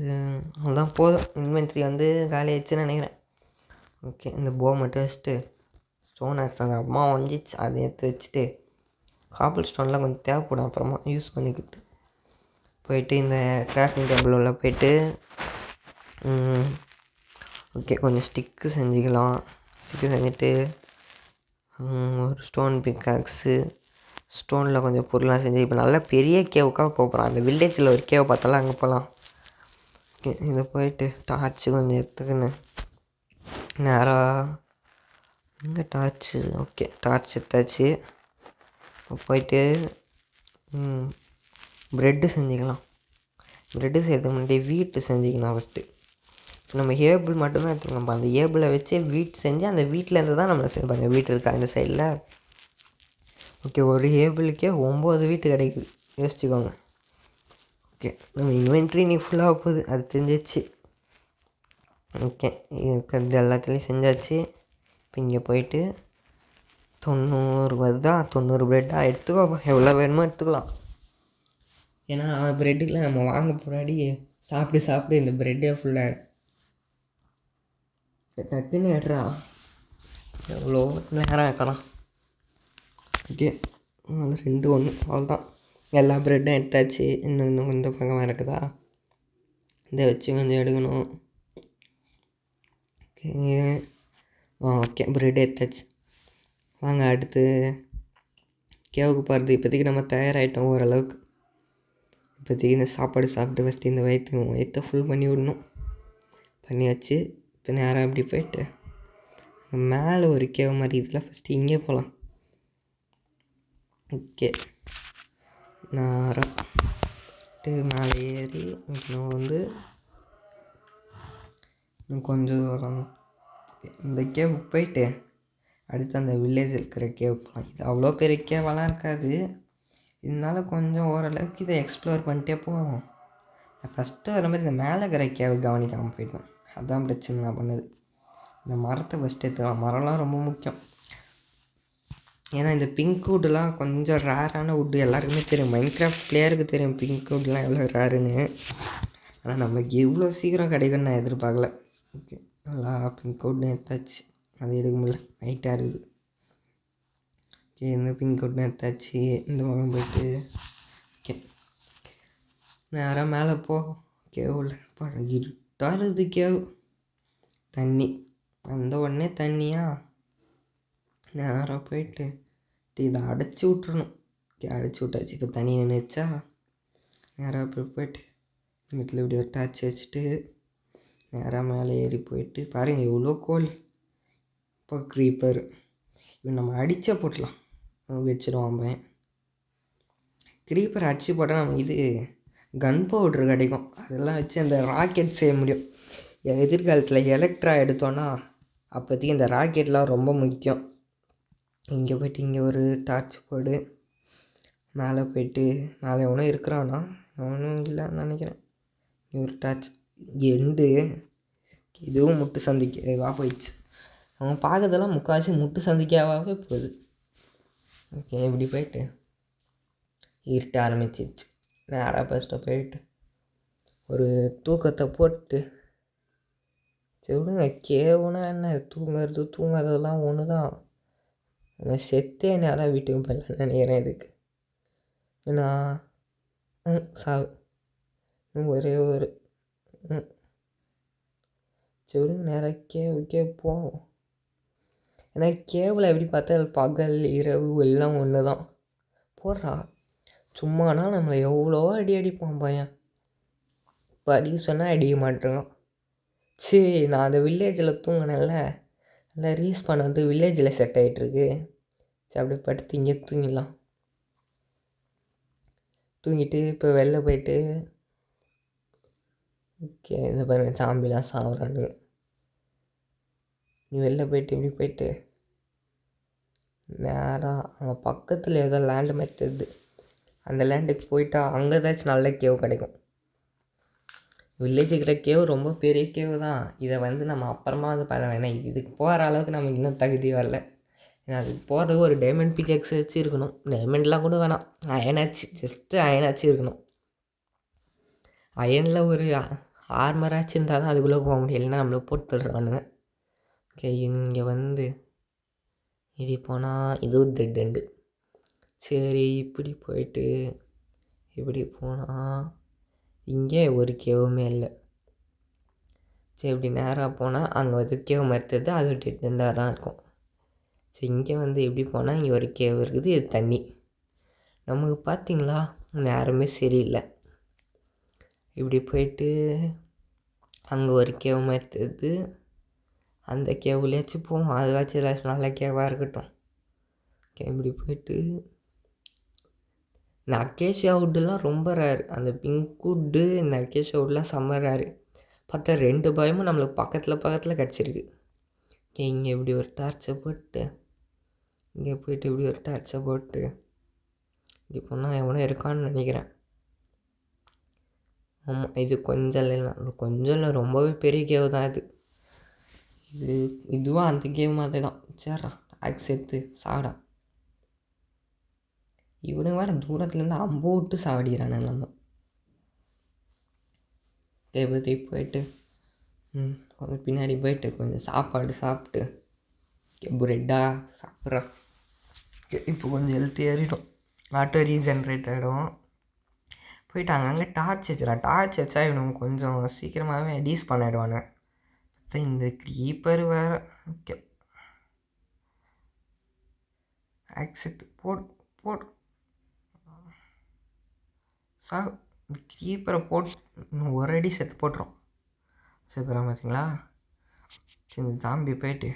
அதுதான் போதும். இன்வென்ட்ரி வந்து காலியாச்சுன்னு நினைக்கிறேன். ஓகே, இந்த போ மட்டும் வச்சுட்டு ஸ்டோன் ஆக்ஸ் அந்த அம்மா ஒஞ்சிச்சு அதை எடுத்து வச்சுட்டு காபிள் ஸ்டோன்லாம் கொஞ்சம் தேவைப்படும் அப்புறமா யூஸ் பண்ணிக்கிட்டு போயிட்டு இந்த கிராஃப்டிங் டேபிள் உள்ள போயிட்டு ஓகே கொஞ்சம் ஸ்டிக்கு செஞ்சுக்கலாம். ஸ்டிக்கு செஞ்சுட்டு ஒரு ஸ்டோன் பிக்காக்ஸு ஸ்டோனில் கொஞ்சம் பொருள்லாம் செஞ்சு இப்போ நல்லா பெரிய கேவுக்காக போகிறோம். அந்த வில்லேஜில் ஒரு கேவை பார்த்தாலும் அங்கே போகலாம். ஓகே, இதை போயிட்டு டார்ச்சு கொஞ்சம் எடுத்துக்கின்னு நேராக எங்கே டார்ச்சு. ஓகே, டார்ச் எடுத்தாச்சு. இப்போ போயிட்டு ப்ரெட்டு செஞ்சுக்கலாம். ப்ரெட்டு செய்யறதுக்கு முன்னாடி வீட்டு செஞ்சுக்கலாம் ஃபஸ்ட்டு. நம்ம ஏபிள் மட்டும்தான் எடுத்துக்கணும். நம்ம அந்த ஏபிளை வச்சு வீட்டு செஞ்சு அந்த வீட்டிலேருந்து தான் நம்ம செய்வாங்க. வீட்டு இருக்கா அந்த சைடில். ஓகே, ஒரு ஏபிளுக்கே 9 வீட்டு கிடைக்குது, யோசிச்சுக்கோங்க. ஓகே, நம்ம இன்வென்ட்ரி நீ ஃபுல்லாக போகுது அது தெரிஞ்சிச்சு. ஓகே, இது எல்லாத்துலேயும் செஞ்சாச்சு. இப்போ இங்கே போயிட்டு 90 வருதா, 90 ப்ரெட்டாக எடுத்துக்கோ. எவ்வளோ வேணுமோ எடுத்துக்கலாம். ஏன்னா ப்ரெட்டுக்கெலாம் நம்ம வாங்க போராடி சாப்பிட்டு இந்த ப்ரெட்டே ஃபுல்லாக டக்குன்னு ஏடுறா. எவ்வளோ நேரம் வைக்கலாம். ஓகே, 2 1 அவ்வளோதான். எல்லா ப்ரெட்டும் எடுத்தாச்சு. இன்னும் இந்த பக்கமாக இருக்குதா, இதை வச்சு கொஞ்சம் எடுக்கணும். ஓகே ஓகே ப்ரெட் எடுத்தாச்சு. வாங்க அடுத்து கேவுக்கு போகிறது. இப்போதைக்கு நம்ம தயாராகிட்டோம் ஓரளவுக்கு. இப்போதைக்கு இந்த சாப்பாடு சாப்பிட்டு ஃபஸ்ட்டு இந்த வயிற்றை ஃபுல் பண்ணி விடணும். பண்ணியாச்சு. இப்போ நேரம் அப்படி போயிட்டு மேலே ஒரு கேவ் மாதிரி இதில் ஃபஸ்ட்டு இங்கே போகலாம். ஓகே, நேரம் மேலே ஏறி இன்னும் வந்து இன்னும் கொஞ்சம் தூரம் இந்த கேவுக்கு போயிட்டு அடுத்து அந்த வில்லேஜ் இருக்கிற கேவ் போகலாம். இது அவ்வளோ பெரிய கேவெல்லாம் இருக்காது, இதனால கொஞ்சம் ஓரளவுக்கு இதை எக்ஸ்ப்ளோர் பண்ணிட்டே போவோம். நான் ஃபஸ்ட்டு வரும்போது இந்த மேலே இருக்கிற கேவை கவனிக்காமல் போயிட்டேன். அதுதான் பிரச்சனை நான் பண்ணது. இந்த மரத்தை ஃபஸ்ட்டு எடுத்துக்கலாம். மரம்லாம் ரொம்ப முக்கியம். ஏன்னா இந்த பிங்க் வுட்லாம் கொஞ்சம் ரேரான வுட்டு. எல்லாருக்குமே தெரியும், மைன்கிராஃப்ட் பிளேயருக்கு தெரியும் பிங்க் வுட்லாம் எவ்வளோ ரேருன்னு. ஆனால் நமக்கு எவ்வளோ சீக்கிரம் கிடைக்குன்னு நான் எதிர்பார்க்கல. ஓகே, நல்லா பிங்க் வுட்னு எடுத்தாச்சு. அது எடுக்க முடியல, நைட்டாக இருக்குது. ஓகே, இந்த பிங்க் வுட்னு எடுத்தாச்சு. இந்த பக்கம் போயிட்டு ஓகே நேராக மேலே போ. கேவில் இருட்டாக இருக்குது. கேவ் தண்ணி அந்த உடனே தண்ணியா. நேராக போயிட்டு இதை அடைச்சி விட்றணும். ஓகே, அடைச்சி விட்டாச்சு. இப்போ தண்ணி நின்றுச்சா நேராக போயிட்டு இதில் இப்படி ஒரு டார்ச் வச்சுட்டு நேராக மேலே ஏறி போயிட்டு பாருங்கள் எவ்வளோ கோல். இப்போ க்ரீப்பர் இவன் நம்ம அடித்தா போட்டலாம் வச்சிடுவான் பையன். க்ரீப்பர் அடித்து போட்டால் நம்ம இது கன் பவுட்ரு கிடைக்கும். அதெல்லாம் வச்சு அந்த ராக்கெட் செய்ய முடியும். எதிர்காலத்தில் எலக்ட்ரா எடுத்தோன்னா அப்போதைக்கு இந்த ராக்கெட்லாம் ரொம்ப முக்கியம். இங்கே போய்ட்டு இங்கே ஒரு டார்ச் போடு. மேலே போய்ட்டு மேலே எவனும் இருக்கிறானா? எவனும் இல்லைன்னு நினைக்கிறேன். ஒரு டார்ச் எண்டு இதுவும் முட்டு சந்திக்காக போயிடுச்சு. அவங்க பார்க்கறதெல்லாம் முக்கால்வாசி முட்டு சந்திக்காகவே போகுது. ஓகே, இப்படி போயிட்டு இருட்ட ஆரம்பிச்சிச்சு. நேராக ஃபஸ்ட்டு போயிட்டு ஒரு தூக்கத்தை போட்டு சரி விடுங்க. கேவுனா என்ன, தூங்காததெல்லாம் ஒன்று தான். நம்ம செத்தே நேராக வீட்டுக்கு போயிடலான்னு நினைக்கிறேன். இதுக்கு ஏன்னா சாவு ஒரே ஒரு சரி விடுங்க. நேராக கேவுக்கே போவோம். ஏன்னா கேவில் எப்படி பார்த்தா பகல் இரவு எல்லாம் ஒன்று தான். போடுறா சும்மானா நம்மளை எவ்வளோ அடிப்பான் பையன். இப்போ அடிக்க சொன்னால் அடிக்க மாட்டேங்க. சரி, நான் அந்த வில்லேஜில் தூங்கினேன்ல, நல்லா ரீஸ் பண்ண வந்து வில்லேஜில் செட் ஆகிட்டுருக்கு. சரி, அப்படியே படுத்து இங்கே தூங்கிடலாம். தூங்கிட்டு இப்போ வெளில போயிட்டு ஓகே இந்த பாருங்கள் சாம்பிலாம் சாப்பிட்றானுங்க. நீ வெளில போயிட்டு இப்படி போயிட்டு நேராக அங்கே பக்கத்தில் ஏதோ லேண்டு மாதிரி தெரியுது. அந்த லேண்டுக்கு போயிட்டா அங்கே ஏதாச்சும் நல்ல கேவ் கிடைக்கும். வில்லேஜுக்கிற கேவ் ரொம்ப பெரிய கேவ் தான். இதை வந்து நம்ம அப்புறமா வந்து பார்க்கலாம். ஏன்னா இதுக்கு போகிற அளவுக்கு நமக்கு இன்னும் தகுதி வரல. ஏன்னா அதுக்கு போகிறதுக்கு ஒரு டைமண்ட் பிக்கெக்ஸ் வச்சு இருக்கணும். டைமண்ட்லாம் கூட வேணாம், அயனாச்சு, ஜஸ்ட்டு அயனாச்சு இருக்கணும். அயனில் ஒரு ஆர்மராச்சு இருந்தால் தான் அதுக்குள்ளே போக முடியும். இல்லைன்னா நம்மளை போட்டு தள்ளுறானுங்க. ஓகே, இங்கே வந்து இப்படி போனால் இதுவும் டெட் எண்டு. சரி, இப்படி போயிட்டு இப்படி போனால் இங்கே ஒரு கேவுமே இல்லை. சரி, இப்படி நேராக போனால் அங்கே வந்து கேவ் மறுத்தது, அது டெட் எண்டாக தான் இருக்கும். சரி, இங்கே வந்து எப்படி போனால் இங்கே ஒரு கேவ் இருக்குது. இது தண்ணி. நமக்கு பார்த்திங்களா நேரமே சரியில்லை. இப்படி போயிட்டு அங்கே ஒரு கேவ் மறுத்தது, அந்த கேவ்லையாச்சும் போவோம். அதுவாச்சும் ஏதாச்சும் நல்ல கேவாக இருக்கட்டும். ஓகே, இப்படி போயிட்டு இந்த அக்கேஷியா வுட்டுலாம் ரொம்ப ரேரு. அந்த பிங்க் வுட்டு இந்த அக்கேஷியா வுட்லாம் செம்ம ரேரு. பார்த்தா 2 பயமும் நம்மளுக்கு பக்கத்தில் கிடச்சிருக்கு. ஓகே, இங்கே இப்படி ஒரு டார்ச்சை போட்டு இங்கே போய்ட்டு இப்படி ஒரு டார்ச்சை போட்டு இப்படி போனால் எவனோ இருக்கான்னு நினைக்கிறேன். ஆமாம், இது கொஞ்சம் இல்லை ரொம்பவே பெரிய கேவ் தான் இது. இதுவும் அந்த கேவ் மாதிரி தான். சரிடா, ஆக்ஸ் எடுத்து சாடா. இவனுங்க வேறு தூரத்துலேருந்து அம்பு விட்டு சாவடிக்கிறானே நம்ம. தேவதை போயிட்டு கொஞ்சம் பின்னாடி போயிட்டு கொஞ்சம் சாப்பாடு சாப்பிட்டு ப்ரெட்டாக சாப்பிட்றா. இப்போ கொஞ்சம் ஹெல்த்தி ஏறிடும், ஆட்டோ ரீஜென்ரேட் ஆகிடும். போயிட்டு அங்கங்கே டார்ச் வச்சுறான். டார்ச் வச்சா இவனுங்க கொஞ்சம் சீக்கிரமாகவே டீஸ் பண்ணிடுவானு. இந்த க்ரீப்பர் வேறு. ஓகே, ஆக்செப்ட் போடு சார். இந்த க்ரீப்பரை போட்டு ஒரு அடி செத்து போட்டுரும். செத்துறான் பார்த்தீங்களா? சரி, இந்த ஜாம்பி போயிட்டு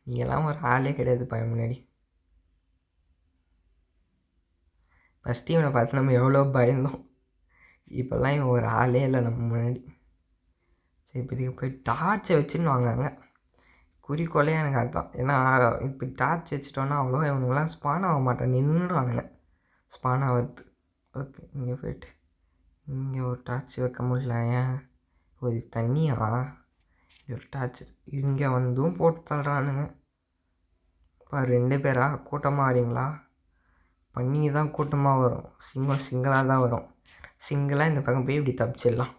நீங்கள்லாம் ஒரு ஆளே கிடையாது பையன் முன்னாடி. ஃபஸ்ட்டு இவனை பார்த்து நம்ம எவ்வளோ பயந்தோம். இப்போல்லாம் இவன் ஒரு ஆளே இல்லை நம்ம முன்னாடி. சரி, இப்போ இதுக்கு போய் டார்ச்சை வச்சுன்னு வாங்க. குறிக்கோளே எனக்கு அதுதான். ஏன்னா இப்போ டார்ச் வச்சுட்டோன்னா அவ்வளோ இவனுங்களாம் ஸ்பான் ஆக மாட்டேன், நின்றுடுவானுங்க ஸ்பான் ஆகிறது. ஓகே, இங்கே போய்ட்டு இங்கே ஒரு டார்ச் வைக்க முடியல. ஏன் ஒரு தண்ணியா ஒரு டார்ச் இங்கே வந்தும் போட்டு தள்ளுறானுங்க. இப்போ 2 பேரா கூட்டமாக வரீங்களா? பண்ணிங்க தான் கூட்டமாக வரும், சிங்கிளாக தான் வரும். சிங்கிளாக இந்த பக்கம் போய் இப்படி தப்பிச்சிடலாம்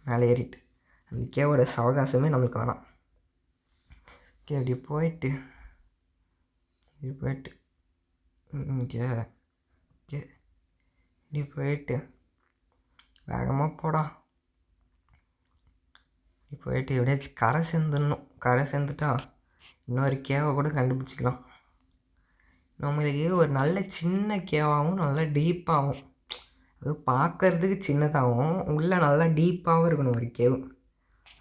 மேலே ஏறிட்டு. அந்த கேவோட சவகாசமே நம்மளுக்கு வேணாம். ஓகே, இப்படி போயிட்டு இங்கே ஓகே இப்படி போயிட்டு வேகமாக போடா. இப்படி போயிட்டு எப்படியாச்சும் கரை சேர்ந்துடணும். கரை சேர்ந்துட்டா இன்னொரு கேவை கூட கண்டுபிடிச்சிக்கலாம். நம்மளுக்கு ஒரு நல்ல சின்ன கேவாகவும் நல்லா டீப்பாகவும், அது பார்க்குறதுக்கு சின்னதாகவும் உள்ளே நல்லா டீப்பாகவும் இருக்கணும் ஒரு கேவு.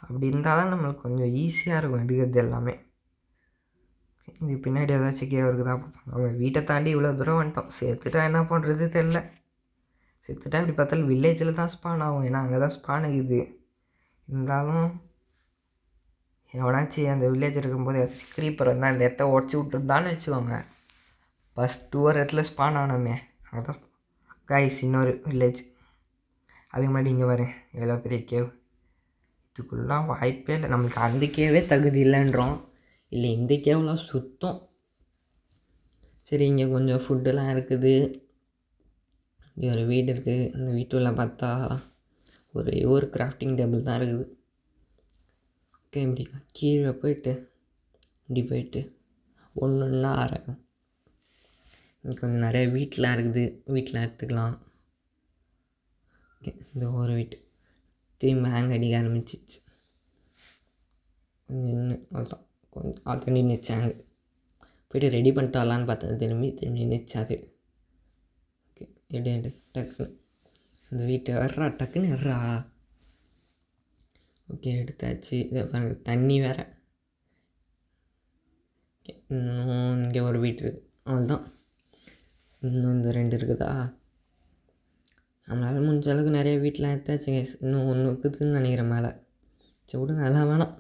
அப்படி இருந்தால் தான் நம்மளுக்கு கொஞ்சம் ஈஸியாக இருக்கும் எடுக்கிறது எல்லாமே. இது பின்னாடி ஏதாச்சும் கேவ் இருக்குதா பார்ப்பாங்க. அவங்க வீட்டை தாண்டி இவ்வளோ தூரம் வந்துட்டோம். செத்துட்டா என்ன பண்ணுறது தெரில. செத்துட்டா இப்படி பார்த்தாலும் வில்லேஜில் தான் ஸ்பான் ஆகும், ஏன்னா அங்கே தான் ஸ்பான் ஆகுது. இருந்தாலும் எவனாச்சும் அந்த வில்லேஜ் இருக்கும்போது ஏதாச்சும் க்ரீப்பர் வந்தால் அந்த இடத்த உடச்சி விட்டுருந்தான்னு வச்சுக்கோங்க, ஃபஸ்ட்டு ஒரு இடத்துல ஸ்பான் ஆனோமே அதுதான் கைஸ் இன்னொரு வில்லேஜ். அதுக்கு முன்னாடி இங்கே வரேன் எவ்வளோ பெரிய கேவ். இதுக்குள்ளலாம் வாய்ப்பே இல்லை. நம்மளுக்கு அந்த கேவே தகுதி இல்லைன்றோம். இல்லை இந்த கேவெலாம் சுத்தம். சரி, இங்கே கொஞ்சம் ஃபுட்டெல்லாம் இருக்குது. இங்கே ஒரு வீடு இருக்குது. இந்த வீட்டுள்ள பார்த்தா ஒரே ஒரு கிராஃப்டிங் டேபிள் தான் இருக்குது. ஓகே, இப்படி கீழே போயிட்டு இப்படி போயிட்டு ஒன்று ஒன்றா ஆரம்பிக்கும். இங்கே கொஞ்சம் நிறைய வீட்டெலாம் இருக்குது, வீட்டில் எடுத்துக்கலாம். ஓகே, இந்த ஒரு வீட்டு திரும்பி ஹேங் அடிக்க ஆரம்பிச்சிச்சு. கொஞ்சம் நின்று அவ்வளோதான், கொஞ்சம் அது நின்றுச்சு ஹேங்கு. போய்ட்டு ரெடி பண்ணிட்டு வரலான்னு பார்த்தேன், திரும்பி நின்றுச்சு அது. ஓகே, எடு டக்குன்னு இந்த வீட்டை வர்றா, டக்குன்னு வர்றா. ஓகே, எடுத்தாச்சு. இதை பாருங்கள், தண்ணி வேறு. ஓகே, இன்னும் இங்கே ஒரு வீட்டு இருக்குது, அவ்வளோதான். இன்னும் இந்த 2 இருக்குதா. நம்மளால் முடிஞ்ச அளவுக்கு நிறைய வீட்டெலாம் எடுத்தாச்சு கைஸ். இன்னும் ஒன்று இருக்குதுன்னு நினைக்கிறேன் மேலே. சரி விடுங்க, அதெல்லாம் வேணாம்.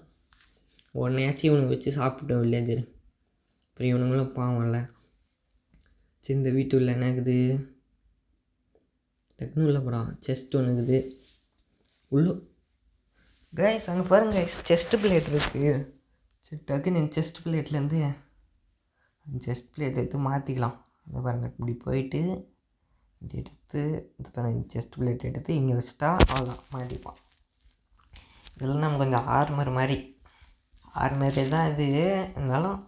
ஒன்றையாச்சும் இவனுக்கு வச்சு சாப்பிட்டோம் வில்லேஜர். அப்புறம் இவனுங்களும் பாவம்ல. சரி, இந்த வீட்டு உள்ள என்ன இருக்குது, டக்குன்னு உள்ள போகிறான். செஸ்ட் ஒன்று இருக்குது உள்ளே. கைஸ் அங்கே பாருங்க கைஸ், செஸ்ட் பிளேட் இருக்குது. சரி, டக்குன்னு இந்த செஸ்ட் பிளேட்லேருந்து அந்த செஸ்ட் பிளேட் எடுத்து மாற்றிக்கலாம். அந்த பாருங்கள், இப்படி போயிட்டு இப்படி எடுத்து இது பாருங்கள், செஸ்ட் பிளேட் எடுத்து இங்கே வச்சுட்டா அவ்வளோதான், மாட்டிப்பான். இதெல்லாம் நம்ம கொஞ்சம் ஆர்மர் மாதிரி தான் இது. இருந்தாலும்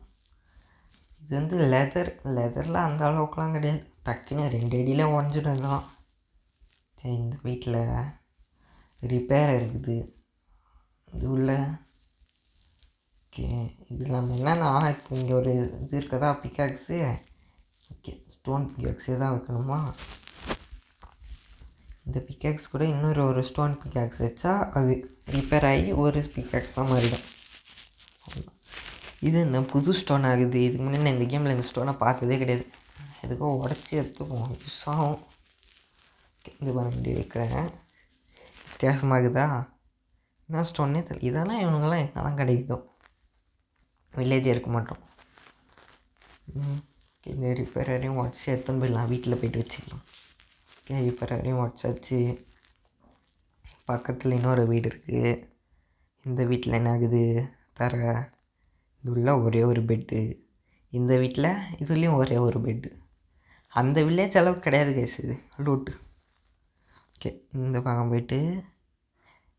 இது வந்து லெதரில் அந்த அளவுக்குலாம் கிடையாது. டக்குன்னு 2 அடியில் உடஞ்சிடும் இதெல்லாம். சரி, இந்த வீட்டில் ரிப்பேர் இருக்குது இது உள்ள. ஓகே, இது நம்ம என்னென்னா இப்போ இங்கே ஒரு இது இருக்கதா பிக்காக்ஸு. ஓகே, ஸ்டோன் பிக்காக்ஸே தான் வைக்கணுமா. இந்த பிக்காக்ஸ் கூட இன்னொரு ஸ்டோன் பிக்காக்ஸ் வச்சா அது ரிப்பேர் ஆகி ஒரு பிக்காக்ஸ் தான் மாறிடும். இது என்ன புது ஸ்டோன் ஆகுது. இதுக்கு முன்னாடி நான் இந்த கேமில் இந்த ஸ்டோனை பார்த்ததே கிடையாது. எதுக்கோ உடச்சி எடுத்துப்போம், யூஸ் ஆகும். இது பண்ண வேண்டி வைக்கிறேன். வித்தியாசமாகுதா, என்ன ஸ்டோன்னே தெரியல. இதெல்லாம் இவனுங்கெல்லாம் எங்கெல்லாம் கிடைக்குதோ, வில்லேஜே இருக்க மாட்டோம். இந்த ரிப்பேர் வரையும் உடச்சி எடுத்துன்னு போயிடலாம், வீட்டில் போய்ட்டு வச்சுக்கலாம். ஓகே, ரிப்பேர் வரையும் உடச்சாச்சு. பக்கத்தில் இன்னொரு வீடு இருக்குது. இந்த வீட்டில் என்ன ஆகுது, தர இது உள்ள ஒரே ஒரு பெட்டு. இந்த வீட்டில் இதுலேயும் ஒரே ஒரு பெட்டு. அந்த வில்லேஜ் அளவுக்கு கிடையாது கேஸ், இது லூட்டு. ஓகே, இந்த பக்கம் போய்ட்டு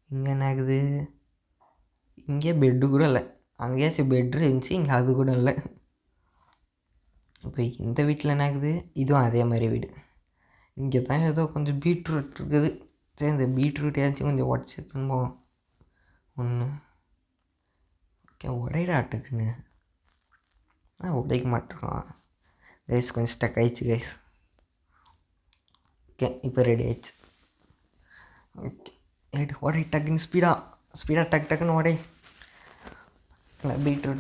இங்கே என்ன ஆகுது, இங்கே பெட்டு கூட இல்லை. அங்கேயாச்சும் பெட்டு இருந்துச்சு, இங்கே அது கூட இல்லை. இப்போ இந்த வீட்டில் என்ன ஆகுது, இதுவும் அதே மாதிரி வீடு. இங்கே தான் ஏதோ கொஞ்சம் பீட்ரூட் இருக்குது. சரி, இந்த பீட்ரூட்டையாச்சும் கொஞ்சம் உடச்சி எடுத்துன்னு ஒன்று. ஓகே, உடையிடாட்டுக்குன்னு உடைக்க மாட்டேருக்கான் கைஸ். கொஞ்சம் ஸ்டக் ஆயிடுச்சு கைஸ். ஓகே, இப்போ ரெடி ஆயிடுச்சு. ஓகே, உடை டக்குன்னு ஸ்பீடாக டக்குன்னு உடை.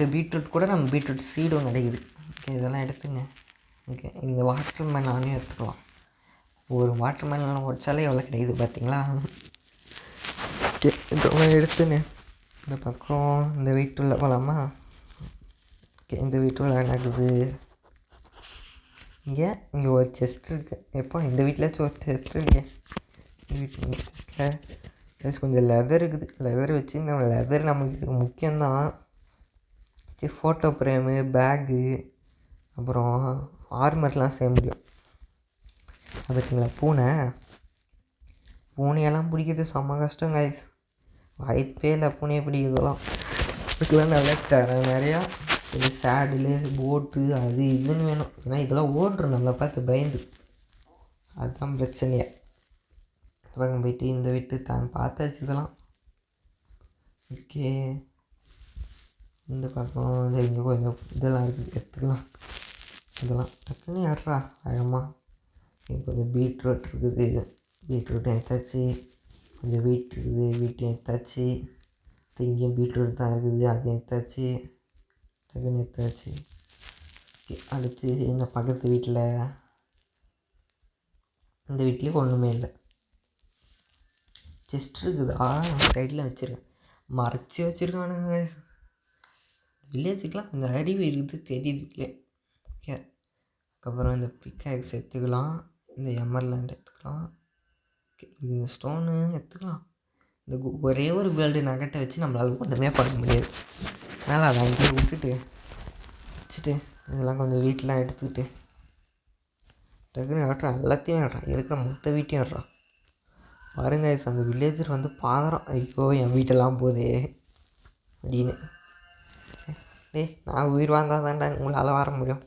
பீட்ரூட் கூட நம்ம பீட்ரூட் சீடும் கிடைக்குது. ஓகே, இதெல்லாம் எடுத்துங்க. ஓகே, இந்த வாட்டர் மெலனையும் எடுத்துக்கலாம். ஒரு வாட்டர் மெலனை உடச்சாலே எவ்வளோ கிடைக்குது பார்த்தீங்களா. ஓகே, இதெல்லாம் எடுத்துன்னு இந்த பக்கம் இந்த வீட்டுள்ள போகலாமா. ஓகே, இந்த வீட்டுள்ள என்ன ஆகுது, இங்கே ஒரு செஸ்ட் இருக்குது. எப்போ இந்த வீட்டிலாச்சும் ஒரு செஸ்ட் இருக்கு. இந்த வீட்டில் செஸ்ட்டில் கொஞ்சம் லெதர் இருக்குது. லெதர் வச்சு நம்ம லெதர் நம்மளுக்கு முக்கியம்தான். சரி, ஃபோட்டோ ஃப்ரேமு, பேகு, அப்புறம் ஆர்மர்லாம் செய்ய முடியும். அது பார்த்தீங்களா, பூனையெல்லாம் பிடிக்கிறது செம்ம கஷ்டம் கைஸ். வாய்ப்பே இல்லை பூனையை பிடிக்கிறதெல்லாம். அதுக்கெல்லாம் நல்லா நிறையா இந்த சேடில் போட்டு அது இதுன்னு வேணும். ஏன்னா இதெல்லாம் ஓடுறோம் நம்மளை பார்த்து பயந்து. அதுதான் பிரச்சனையே. பக்கம் போயிட்டு இந்த வீட்டு தான் பார்த்தாச்சு இதெல்லாம். ஓகே, இந்த பக்கம் இங்கே கொஞ்சம் இதெல்லாம் இருக்குது, எடுத்துக்கலாம். இதெல்லாம் டக்குன்னு ஏறா வேகமாக. இங்கே கொஞ்சம் பீட்ரூட் இருக்குது, பீட்ரூட் எடுத்தாச்சு. கொஞ்சம் வீட் இருக்குது, வீட்டையும் எடுத்தாச்சு. இங்கேயும் பீட்ரூட் தான் இருக்குது, அதையும் எடுத்தாச்சு. டக்குன்னு எடுத்தாச்சு. ஓகே, அடுத்து இந்த பக்கத்து வீட்டில், இந்த வீட்லேயும் ஒன்றுமே இல்லை. செஸ்ட் இருக்குதா சைடில் வச்சுருக்கேன், மறைச்சி வச்சுருக்கானுங்க. வில்லேஜுக்கெலாம் கொஞ்சம் அறிவு இருக்குது தெரியுது இல்லை. ஓகே, அதுக்கப்புறம் இந்த பிக்காக்ஸ் எடுத்துக்கலாம், இந்த எமர்லாண்ட் எடுத்துக்கலாம். ஓகே, இந்த ஸ்டோனு எடுத்துக்கலாம். இந்த ஒரே ஒரு கோல்டு நகட்டை வச்சு நம்மளால் ஒன்றுமே பண்ண முடியாது. அதனால் அதை அங்கேயே விட்டுட்டு வச்சுட்டு இதெல்லாம் கொஞ்சம் வீட்டெலாம் எடுத்துக்கிட்டு டக்குன்னு ஆடுறான், எல்லாத்தையும் ஆடுறான், இருக்கிற மொத்த வீட்டையும் ஆடுறான். பாருங்க, அந்த வில்லேஜர் வந்து பார்க்குறான், ஐயோ என் வீட்டெல்லாம் போதே அப்படின்னு. டேய், நான் உயிர் வாழ்ந்தால் தான்டா உங்களால் வர முடியும்,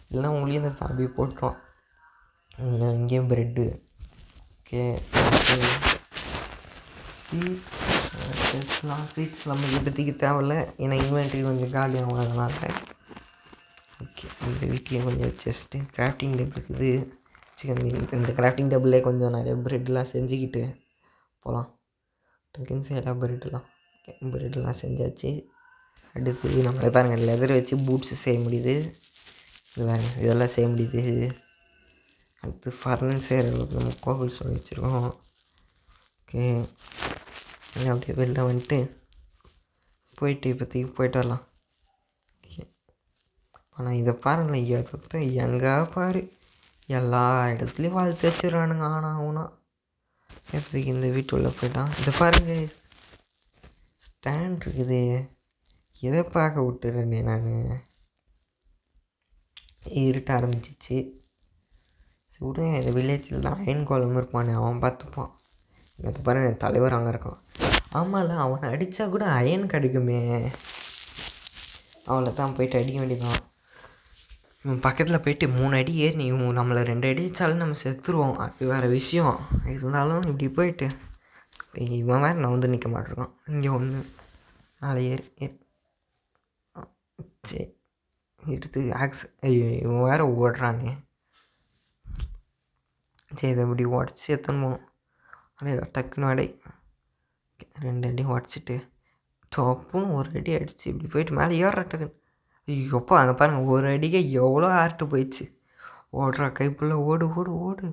இல்லைன்னா உங்களையும் இந்த சாம்பி போட்டுருவான். இங்கேயும் ப்ரெட்டு. ஓகே, சீட்ஸ் எடுத்துக்கலாம். சீட்ஸ் நம்ம இப்போதைக்கு தேவையில்ல, ஏன்னா இன்வென்ட்ரி கொஞ்சம் காலி ஆகும் அதனால். ஓகே, இந்த வீட்லேயும் கொஞ்சம் செஸ்ட்டு கிராஃப்டிங் டேபிள் இருக்குது. இந்த கிராஃப்டிங் டேபிளே கொஞ்சம் நிறைய ப்ரெட்லாம் செஞ்சுக்கிட்டு போகலாம். டக்குன்னு சைடாக ப்ரெட்லாம் செஞ்சாச்சு. அடுத்து நம்மளே பாருங்கள், லெதர் வச்சு பூட்ஸு செய்ய முடியுது. இது வேறு இதெல்லாம் செய்ய முடியுது. அடுத்து ஃபர்னஸ் செய்கிற அளவுக்கு நம்ம கோவில் சொல்லி வச்சுருக்கோம். ஓகே, அப்படியே வெளில வந்துட்டு போயிட்டு இப்போதைக்கு போயிட்டு வரலாம். ஓகே, ஆனால் இதை பாருங்களேன், எதை எங்கே பாரு எல்லா இடத்துலையும் வாழ்த்து வச்சிடறானுங்க. ஆனால் அவனா இப்போதைக்கு இந்த வீட்டுக்குள்ளே போயிட்டான். இதை பாருங்க, ஸ்டாண்ட் இருக்குது, எதை பார்க்க விட்டுறேனே நான். இருட்ட ஆரம்பிச்சிச்சு. விடுங்க, இந்த வில்லேஜில் தான் அயன் கோலம் இருப்பானே, அவன் பார்த்துப்பான். அது பாருங்க, என் தலைவர் அங்கே இருக்கான். ஆமாம்ல, அவனை அடித்தா கூட அயன் கிடைக்குமே, அவளை தான் போயிட்டு அடிக்க வேண்டியதான். இவன் பக்கத்தில் போயிட்டு 3 அடி ஏறி இவன் நம்மளை 2 அடி வச்சாலும் நம்ம செத்துருவோம், அது வேறு விஷயம். இருந்தாலும் இப்படி போயிட்டு இவன் வேறு நான் வந்து நிற்க மாட்டிருக்கான். இங்கே ஒன்று நாளை ஏறி சரி எடுத்து ஐயோ இவன் வேறு ஓடுறானே. சரி, இதை இப்படி உடச்சி எத்தனை போகணும். ஆனால் டக்குன்னு அடை 2 அடி உடச்சிட்டு தொப்புன்னு 1 அடி அடிச்சு இப்படி போயிட்டு மேலே ஏறுற டக்குன்னு. ஐயோப்பா, அங்கே பாருங்கள், 1 அடிக்கே எவ்வளோ ஆர்ட்டு போயிடுச்சு. ஓடுறா கைப்புள்ள, ஓடு ஓடு ஓடு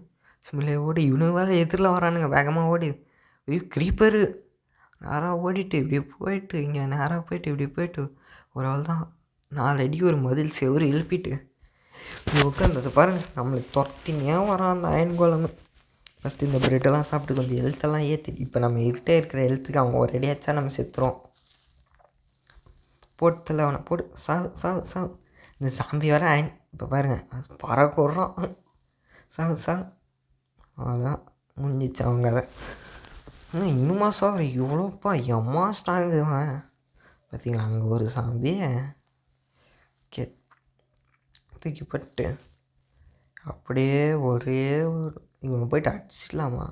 சிம்மிலே ஓடு. இவனுக்கு வேறு எதிரில் வரானுங்க, வேகமாக ஓடி. ஐயோ க்ரீப்பரு, நேராக ஓடிட்டு இப்படி போயிட்டு இங்கே நேராக போயிட்டு இப்படி போயிட்டு ஒரு ஆள் தான் 4 அடி ஒரு மதில் செவரு எழுப்பிட்டு இப்படி உட்காந்தது பாருங்கள். நம்மளுக்கு துரத்தினே வரான் அந்த அயன் கோலமு. ஃபஸ்ட்டு இந்த ப்ரெட்டெல்லாம் சாப்பிட்டு கொஞ்சம் ஹெல்த்தெல்லாம் ஏற்றி, இப்போ நம்ம இருட்டே இருக்கிற ஹெல்த்துக்கு அவன் 1 அடி ஆச்சா நம்ம செத்துறோம். போட்டதில் அவனை போடு, சாவு சாவு சாவு. இந்த சாம்பி வர அயன் இப்போ பாருங்கள் பறக்க விட்றான், சாவு சாவு. அவ்வளோதான் முடிஞ்சிச்சு அவங்க அதை. இன்னுமா சாப்பிட்ற இவ்வளோப்பா, எம்மா ஸ்ட்ராங்குவன் பார்த்தீங்களா. அங்கே ஒரு சாம்பி கே தூக்கி போட்டு அப்படியே ஒரே ஒரு இவனை போயிட்டு அடிச்சிடலாமா.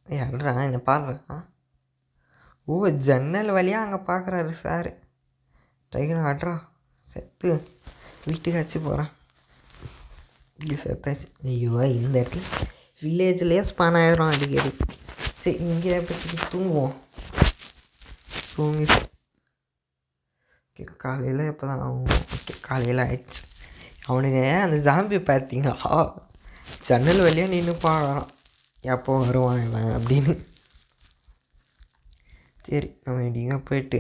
அல்றா என்ன பாடுறா. ஓ, ஜன்னல் வழியாக அங்கே பார்க்குறாரு சார். டைகன் ஆடுறா, செத்து வீட்டுக்கு அடிச்சு போகிறான். இங்கே செத்தாச்சு. ஐயோ, இந்த இடத்துல வில்லேஜ்லேயே ஸ்பான் ஆகிடும் அடிக்கடி. சரி, இங்கே பற்றி தூங்குவோம். தூங்கி ஓகே, காலையில் எப்போ தான் ஆகும். ஓகே, காலையில் ஆயிடுச்சு. அவனுங்க அந்த ஜாம்பி பார்த்தீங்களா, ஜன்னல் வழியாக நின்று பார்க்குறான், எப்போ வருவான் இவன் அப்படின்னு. சரி, நம்ம எப்படிங்க போயிட்டு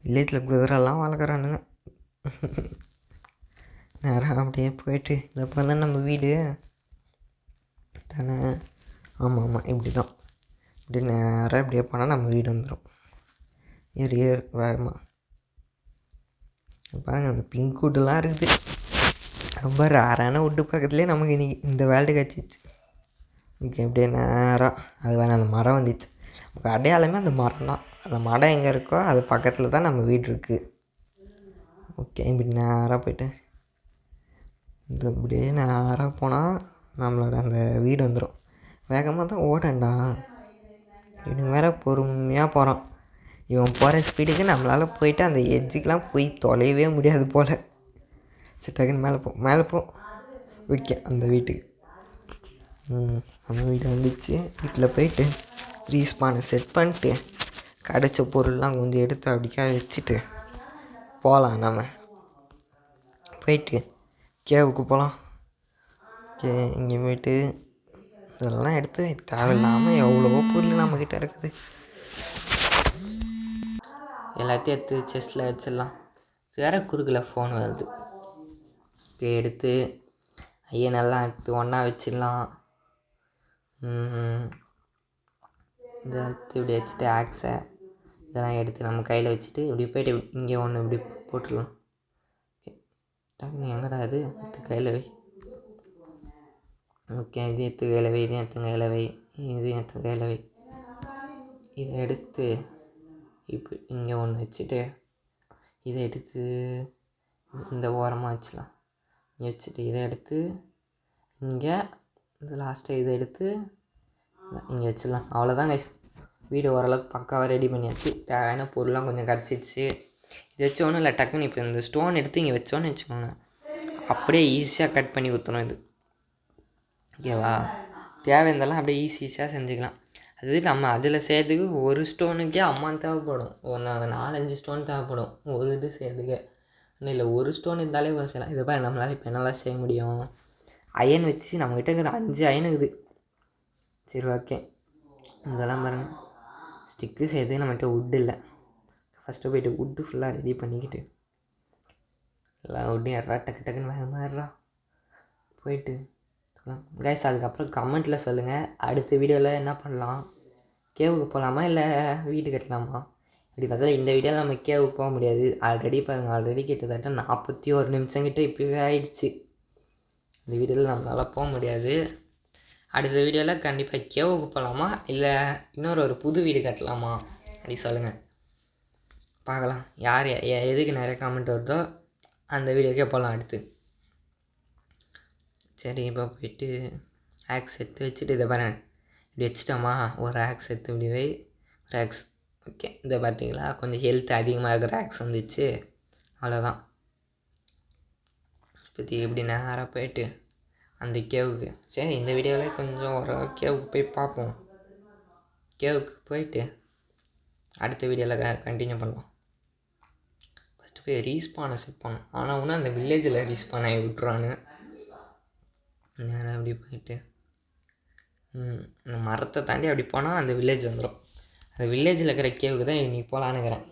வில்லேஜில் குதிரெல்லாம் வளர்க்குறானுங்க. நேராக அப்படியே போயிட்டு இதை பார்த்தா நம்ம வீடு தானே. ஆமாம் ஆமாம், இப்படி தான். இப்படி நேராக இப்படியே போனால் நம்ம வீடு வந்துடும். ஏறு வேகமாக பாருங்கள், அந்த பிங்க் வுட்டுலாம் இருக்குது. ரொம்ப ரேரான வுட்டு பக்கத்துலேயே நமக்கு இன்றைக்கி இந்த வேல்டு கிடச்சிச்சு. ஓகே, அப்படியே நேராக அது வேறு அந்த மரம் வந்துச்சு. நமக்கு அடையாளமே அந்த மரம் தான். அந்த மரம் எங்கே இருக்கோ அது பக்கத்தில் தான் நம்ம வீடு இருக்குது. ஓகே, இப்படி நேராக போய்ட்டு இந்த இப்படியே நேராக போனால் நம்மளோட அந்த வீடு வந்துடும். வேகமாக தான் ஓடண்டா. இவனுக்கு வேறு பொறுமையாக போகிறான். இவன் போகிற ஸ்பீடுக்கு நம்மளால் போயிட்டு அந்த எட்ஜுக்கெலாம் போய் தொலையவே முடியாது போல். சரி, டக்குன்னு மேலே போ. ஓகே, அந்த வீட்டுக்கு நம்ம வீடு வந்துச்சு. வீட்டில் போயிட்டு ரீஸ்பானை செட் பண்ணிட்டு கிடச்ச பொருள்லாம் கொஞ்சம் எடுத்து அப்படிக்காக வச்சுட்டு போகலாம். நம்ம போயிட்டு கேவுக்கு போகலாம். இங்கே போய்ட்டு இதெல்லாம் எடுத்து தேவையில்லாமல் எவ்வளவோ பொருள் நம்மக்கிட்ட இருக்குது, எல்லாத்தையும் எடுத்து செஸ்ட்டில் வச்சிடலாம். வேறு குறுக்கில் ஃபோன் வருது, எடுத்து ஐயனெல்லாம் எடுத்து ஒன்றா வச்சிடலாம். இதை எடுத்து இப்படி வச்சுட்டு ஆக்ஸை இதெல்லாம் எடுத்து நம்ம கையில் வச்சுட்டு இப்படி போய்ட்டு இங்கே ஒன்று இப்படி போட்டுடலாம். ஓகே, டக்குன்னு எங்கடா இது எடுத்து கையில் வை. ஓகே, இது எடுத்து கையில் வை, இதையும் எடுத்து கையில் வை, இதையும் எடுத்து கையில் வை. இதை எடுத்து இப்படி இங்கே ஒன்று வச்சுட்டு இதை எடுத்து இந்த ஓரமாக வச்சிடலாம். இங்கே வச்சுட்டு இதை எடுத்து இங்கே இந்த லாஸ்ட்டாக இதை எடுத்து இங்கே வச்சிடலாம். அவ்வளோதான் கைஸ், வீடு ஓரளவுக்கு பக்காவாக ரெடி பண்ணியாச்சு. தேவையான பொருள்லாம் கொஞ்சம் கிடச்சிடுச்சு. இது வச்சு ஒன்றும் இல்லை, டக்குன்னு இப்போ இந்த ஸ்டோன் எடுத்து இங்கே வச்சோன்னு வச்சுக்கோங்க, அப்படியே ஈஸியாக கட் பண்ணி ஊற்றணும். இது ஓகேவா, தேவைந்தெல்லாம் அப்படியே ஈஸியாக செஞ்சுக்கலாம். அது நம்ம அதில் செய்கிறதுக்கு ஒரு ஸ்டோனுக்கே அம்மான் தேவைப்படும், ஒரு 4-5 ஸ்டோன் தேவைப்படும் ஒரு இது செய்கிறதுக்கு. இன்னும் இல்லை, ஒரு ஸ்டோன் இருந்தாலே ஒரு செய்யலாம். இதை பாரு, நம்மளால் இப்போ என்னெல்லாம் செய்ய முடியும். அயன் வச்சு நம்மக்கிட்ட இருக்கிற 5 அயன் இருக்குது. சரி ஓகே, இதெல்லாம் பாருங்கள், ஸ்டிக்கு செய்து நம்மகிட்ட வுட் இல்லை. ஃபஸ்ட்டு போய்ட்டு வுட்டு ஃபுல்லாக ரெடி பண்ணிக்கிட்டு எல்லாம் வுட்டையும் ஏறா, டக்கு டக்குன்னு வேகமாக ஏறா போயிட்டு சொல்லலாம் கைஸ். அதுக்கப்புறம் கமெண்ட்டில் சொல்லுங்கள், அடுத்த வீடியோவில் என்ன பண்ணலாம், கேவுக்கு போகலாமா இல்லை வீடு கட்டலாமா. இப்படி பார்த்தா இந்த வீடியோவில் நம்ம கேவுக்கு போக முடியாது. ஆல்ரெடி பாருங்கள், ஆல்ரெடி கிட்டத்தட்ட 41 நிமிஷம் கிட்ட இப்போவே ஆயிடுச்சு. இந்த வீடியோவில் நம்மளால் போக முடியாது. அடுத்த வீடியோவில் கண்டிப்பாக கேவுக்கு போகலாமா இல்லை இன்னொரு புது வீடு கட்டலாமா அப்படி சொல்லுங்கள், பார்க்கலாம். யார் எதுக்கு நிறைய கமெண்ட் வருதோ அந்த வீடியோக்கே போகலாம் அடுத்து. சரி, இப்போ போய்ட்டு ஆக்ஸ் எடுத்து வச்சுட்டு இதை பாருங்க, இப்படி வச்சுட்டோமா, ஒரு ஆக்ஸ் எடுத்து இப்படி வை, ஒரு ஆக்ஸ். ஓகே, இதை பார்த்தீங்களா, கொஞ்சம் ஹெல்த் அதிகமாக இருக்கிற ஆக்ஸ் வந்துச்சு. அவ்வளோதான். இப்போத்தி எப்படி நேராக போய்ட்டு அந்த கேவுக்கு, சரி இந்த வீடியோவில் கொஞ்சம் ஒரு கேவுக்கு போய் பார்ப்போம். கேவுக்கு போயிட்டு அடுத்த வீடியோவில் கண்டினியூ பண்ணலாம். ஃபஸ்ட்டு போய் ரீஸ்பானை செட் பண்ணோம். ஆனால் ஒன்று அந்த வில்லேஜில் ரீஸ்பான் ஆகி விட்ருவானு. நேராக அப்படி போயிட்டு அந்த மரத்தை தாண்டி அப்படி போனால் அந்த வில்லேஜ் வந்துடும். அந்த வில்லேஜில் இருக்கிற கேவுக்கு தான் இன்றைக்கி போகலான்னுக்கிறேன்.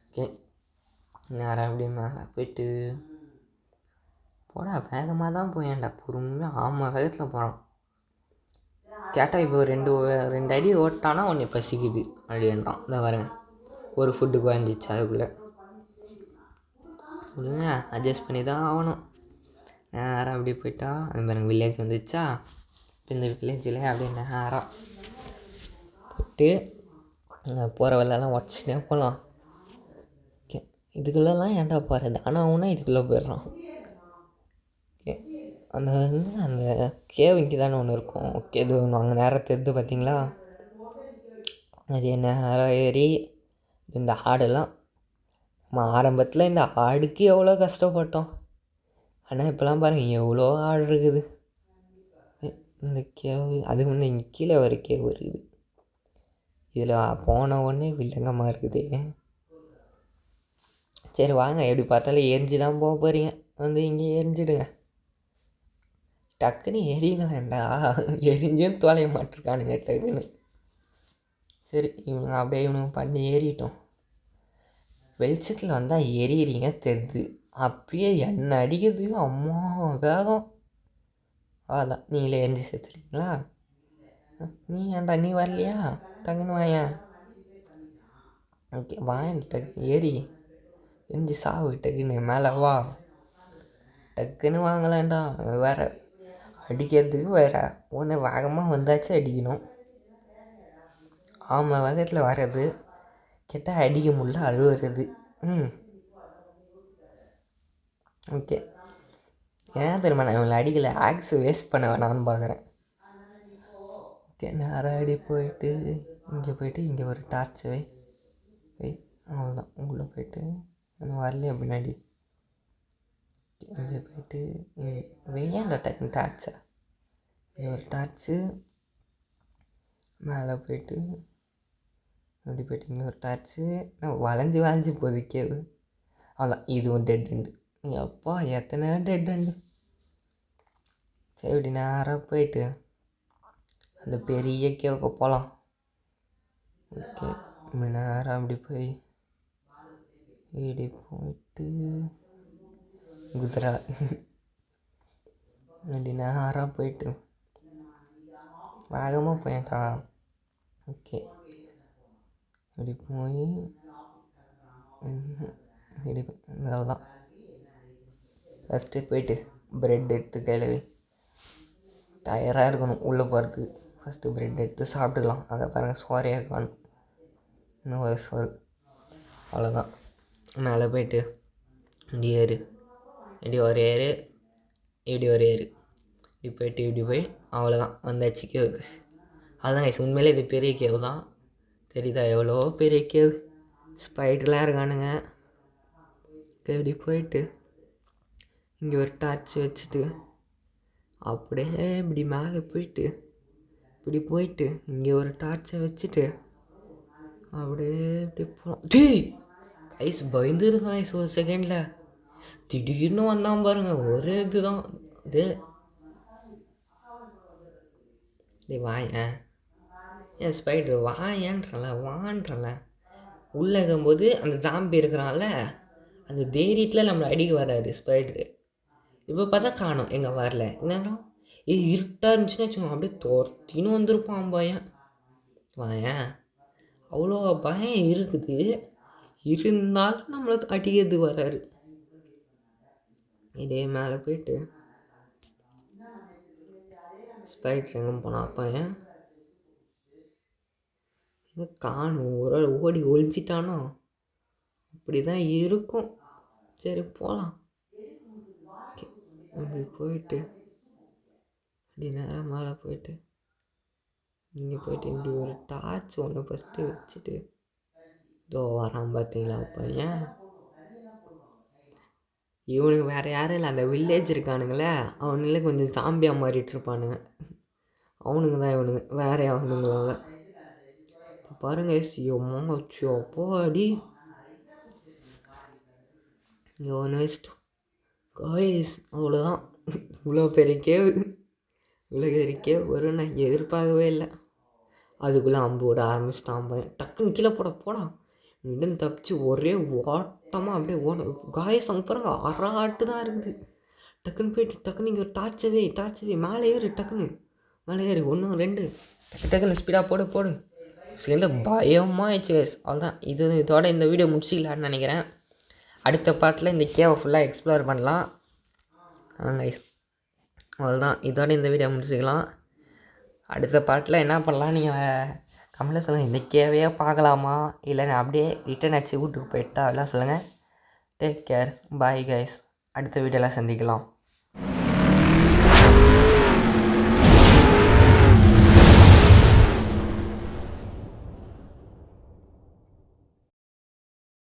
ஓகே, நேராக அப்படி மேலே போயிட்டு போடா, வேகமாக தான் போயேன்டா, பொறுமையாக ஆமாம் வேகத்தில் போகிறான். கேட்டால் இப்போ 2 அடி ஓட்டானா ஒன்று பசிக்குது அப்படின்றான். இந்த பாருங்க, ஒரு ஃபுட்டுக்கு வந்துச்சு அதுக்குள்ளே. விடுங்க, அட்ஜஸ்ட் பண்ணி தான் ஆகணும். நேராக அப்படி போயிட்டா அது பாருங்க வில்லேஜ் வந்துச்சா. இப்போ இந்த வில்லேஜில் அப்படியே நேராக போயிட்டு போகிற வெள்ளெல்லாம் உடச்சிட்டே போகலாம். ஓகே, இதுக்குள்ளெல்லாம் ஏன்டா போகிறது, ஆனால் ஒன்றா இதுக்குள்ளே போயிடுறான். ஓகே, அந்த கேவ் இங்கே தானே ஒன்று இருக்கும். ஓகே, இது ஒன்று அங்கே நேரம் தெரிந்து பார்த்தீங்களா, அது நேரம் ஏறி இந்த ஆடெல்லாம் நம்ம ஆரம்பத்தில் இந்த ஆடுக்கு எவ்வளோ கஷ்டப்பட்டோம். ஆனால் இப்போலாம் பாருங்கள் எவ்வளோ ஆடு இருக்குது. இந்த கேவு அதுக்கு வந்து இங்கே கீழே ஒரு கேவு இருக்குது. இதில் போன உடனே வில்லங்கமாக இருக்குது. சரி வாங்க, எப்படி பார்த்தாலும் எரிஞ்சு தான் போக போகிறீங்க, வந்து இங்கே எரிஞ்சிடுங்க. டக்குன்னு எரியுங்களேண்டா, எரிஞ்சும் தொலைய மாட்டிருக்கானுங்க டக்குன்னு. சரி, இவனுங்க அப்படியே இவனுங்க பண்ணி ஏறிட்டோம். வெளிச்சத்தில் வந்தால் எரியிறீங்க தெரியுது, அப்பயே எண்ணெய் அடிக்கிறதுக்கு அம்மா வேகம். அதான் நீங்களே எரிஞ்சு சேர்த்துறீங்களா. நீ ஏன்டா நீ வரலையா, டக்குன்னு வாயேன். ஓகே வாயன், டக்குன்னு ஏறி எரிஞ்சு சாவு, டக்குன்னு மேலே வா, டக்குன்னு வாங்கலாம்டா. வேறு அடிக்கிறதுக்கு வேறு ஒன்று வேகமாக வந்தாச்சு அடிக்கணும். ஆமாம் வேகத்தில் வர்றது கேட்டால் அடிக்க முடியல, அழுவுறது. ஓகே, ஏன் தெரியுமா நான் இவங்களை அடிக்கலை, ஆக்ஸ் வேஸ்ட் பண்ண வேணாம்னு பார்க்குறேன். ஓகே, நேராக அடி போயிட்டு இங்கே ஒரு டார்ச் வை. அவ்வளோதான், உள்ளே போயிட்டு இன்னும் வரலையே பின்னாடி. இங்கே போயிட்டு வெய்யாண்டா டக்குன்னு டார்ச்சா, இங்கே ஒரு டார்ச்சு. மேலே போயிட்டு அப்படி போயிட்டு இங்கே ஒரு டார்ச்சு வளைஞ்சி போகுது கேவு. அதான் இதுவும் டெட் எண்டு. எப்பா எத்தனை டெட் எண்டு. சரி இப்படி நேராக போயிட்டு அந்த பெரிய கேவுக்கு போகலாம். ஓகே இப்படி நேராக அப்படி போய் இப்படி போயிட்டு குதிரை அப்படி நேராக போயிட்டு வேகமாக போயிட்டா. ஓகே இப்படி போய் இப்படி இதெல்லாம் ஃபஸ்ட்டு போயிட்டு ப்ரெட் எடுத்து கையில் தயாராக இருக்கணும் உள்ளே போகிறதுக்கு. ஃபஸ்ட்டு ப்ரெட் எடுத்து சாப்பிட்டுக்கலாம். அதை பாருங்கள் சோறையாக காணும். இன்னும் ஒரு சோறு அவ்வளோதான். மேலே போயிட்டு இப்படி ஏறு, இப்படி ஒரு ஏறு, இப்படி ஒரு ஏறு, இப்படி போயிட்டு இப்படி போய் அவ்வளோதான் வந்தாச்சு கேவுக்கு. அதுதான் கைஸ் உண்மையிலே இது பெரிய கேவு தான். தெரியுதா எவ்வளோ பெரிய கேவு. ஸ்பைடர்லாம் இருக்கானுங்க. இப்படி போயிட்டு இங்கே ஒரு டார்ச் வச்சுட்டு அப்படியே இப்படி மேலே போயிட்டு இப்படி போயிட்டு இங்கே ஒரு டார்ச்சை வச்சுட்டு அப்படியே இப்படி போகலாம். டேய் கைஸ் பயந்துருங்க கைஸ் ஒரு செகண்டில். திடீர்னு வந்தான் பாருங்க ஒரு இதுதான் இது. டேய் வாயேன் ஏன் ஸ்பைடர் வான்றல உள்ளே இருக்கும்போது அந்த ஜாம்பி இருக்கிறான்ல அந்த தைரியத்தில் நம்மளை அடிக்க வராரு ஸ்பைடரு. இப்போ பார்த்தா காணும் எங்கே வரல. என்னன்னா இருட்டாக இருந்துச்சுன்னு வச்சுக்கோங்க அப்படியே துரத்தின்னு வந்திருப்பான் பயம். வாயேன் அவ்வளோ பயம் இருக்குது, இருந்தாலும் நம்மளை அடிக்கிறது வராரு. இதே மேலே போயிட்டு ஸ்பைடர் எங்கே போனான் பையன் எங்கே காணும். ஒரு ஓடி ஒழிச்சிட்டானோ அப்படி தான் இருக்கும். சரி போகலாம். அப்படி போயிட்டு அப்படி நேரம் மேலே போயிட்டு இங்கே போயிட்டு இப்படி ஒரு டார்ச் ஒன்று ஃபஸ்ட்டு வச்சுட்டு இதோ வரான் பார்த்தீங்களா பையன். இவனுக்கு வேறு யாரும் இல்லை, அந்த வில்லேஜ் இருக்கானுங்களே அவனுங்களே கொஞ்சம் சாம்பியாக மாறிட்டு இருப்பானுங்க. அவனுங்க தான் இவனுங்க, வேறு அவனுங்களால பாருங்க. அப்போ அடி இங்கே ஒன்று வச்சுட்டு காய்ஸ் அவ்வளோதான். இவ்வளோ பெரிய கேவு, இவ்வளோ பெரிய கேவு வரும் நான் எதிர்பார்க்கவே இல்லை. அதுக்குள்ளே அம்பு விட ஆரம்பிச்சிட்டான் பையன். டக்குன்னு கீழே போடா இன்னும் தப்பிச்சு ஒரே ஓட்டமாக அப்படியே காய்ஸ் அங்கே பாருங்க அராட்டு தான் இருக்குது. டக்குன்னு போயிட்டு டக்குன்னு இங்கே டார்ச்சவே மேலே ஏறு, டக்குன்னு மேலே ஏறு 1 2 டக்குன்னு ஸ்பீடாக போடு. சேர்ந்து பயமாக ஆயிடுச்சு கைஸ். அவ்வளோதான் இதோட இந்த வீடியோ முடிச்சிக்கலான்னு நினைக்கிறேன். அடுத்த பார்ட்டில் இந்த கேவை ஃபுல்லாக எக்ஸ்ப்ளோர் பண்ணலாம். கைஸ் அவ்வளோதான் இதோட இந்த வீடியோ முடிச்சிக்கலாம். அடுத்த பார்ட்டில் என்ன பண்ணலாம் நீங்கள் கமெண்ட்டில் சொல்லுங்கள். இந்த கேவையே பார்க்கலாமா இல்லை நான் அப்படியே ரிட்டன் அடிச்சு வீட்டுக்கு போயிட்டா அப்படிலாம் சொல்லுங்கள். Take care, bye guys. அடுத்த வீடியோவில் சந்திக்கலாம்.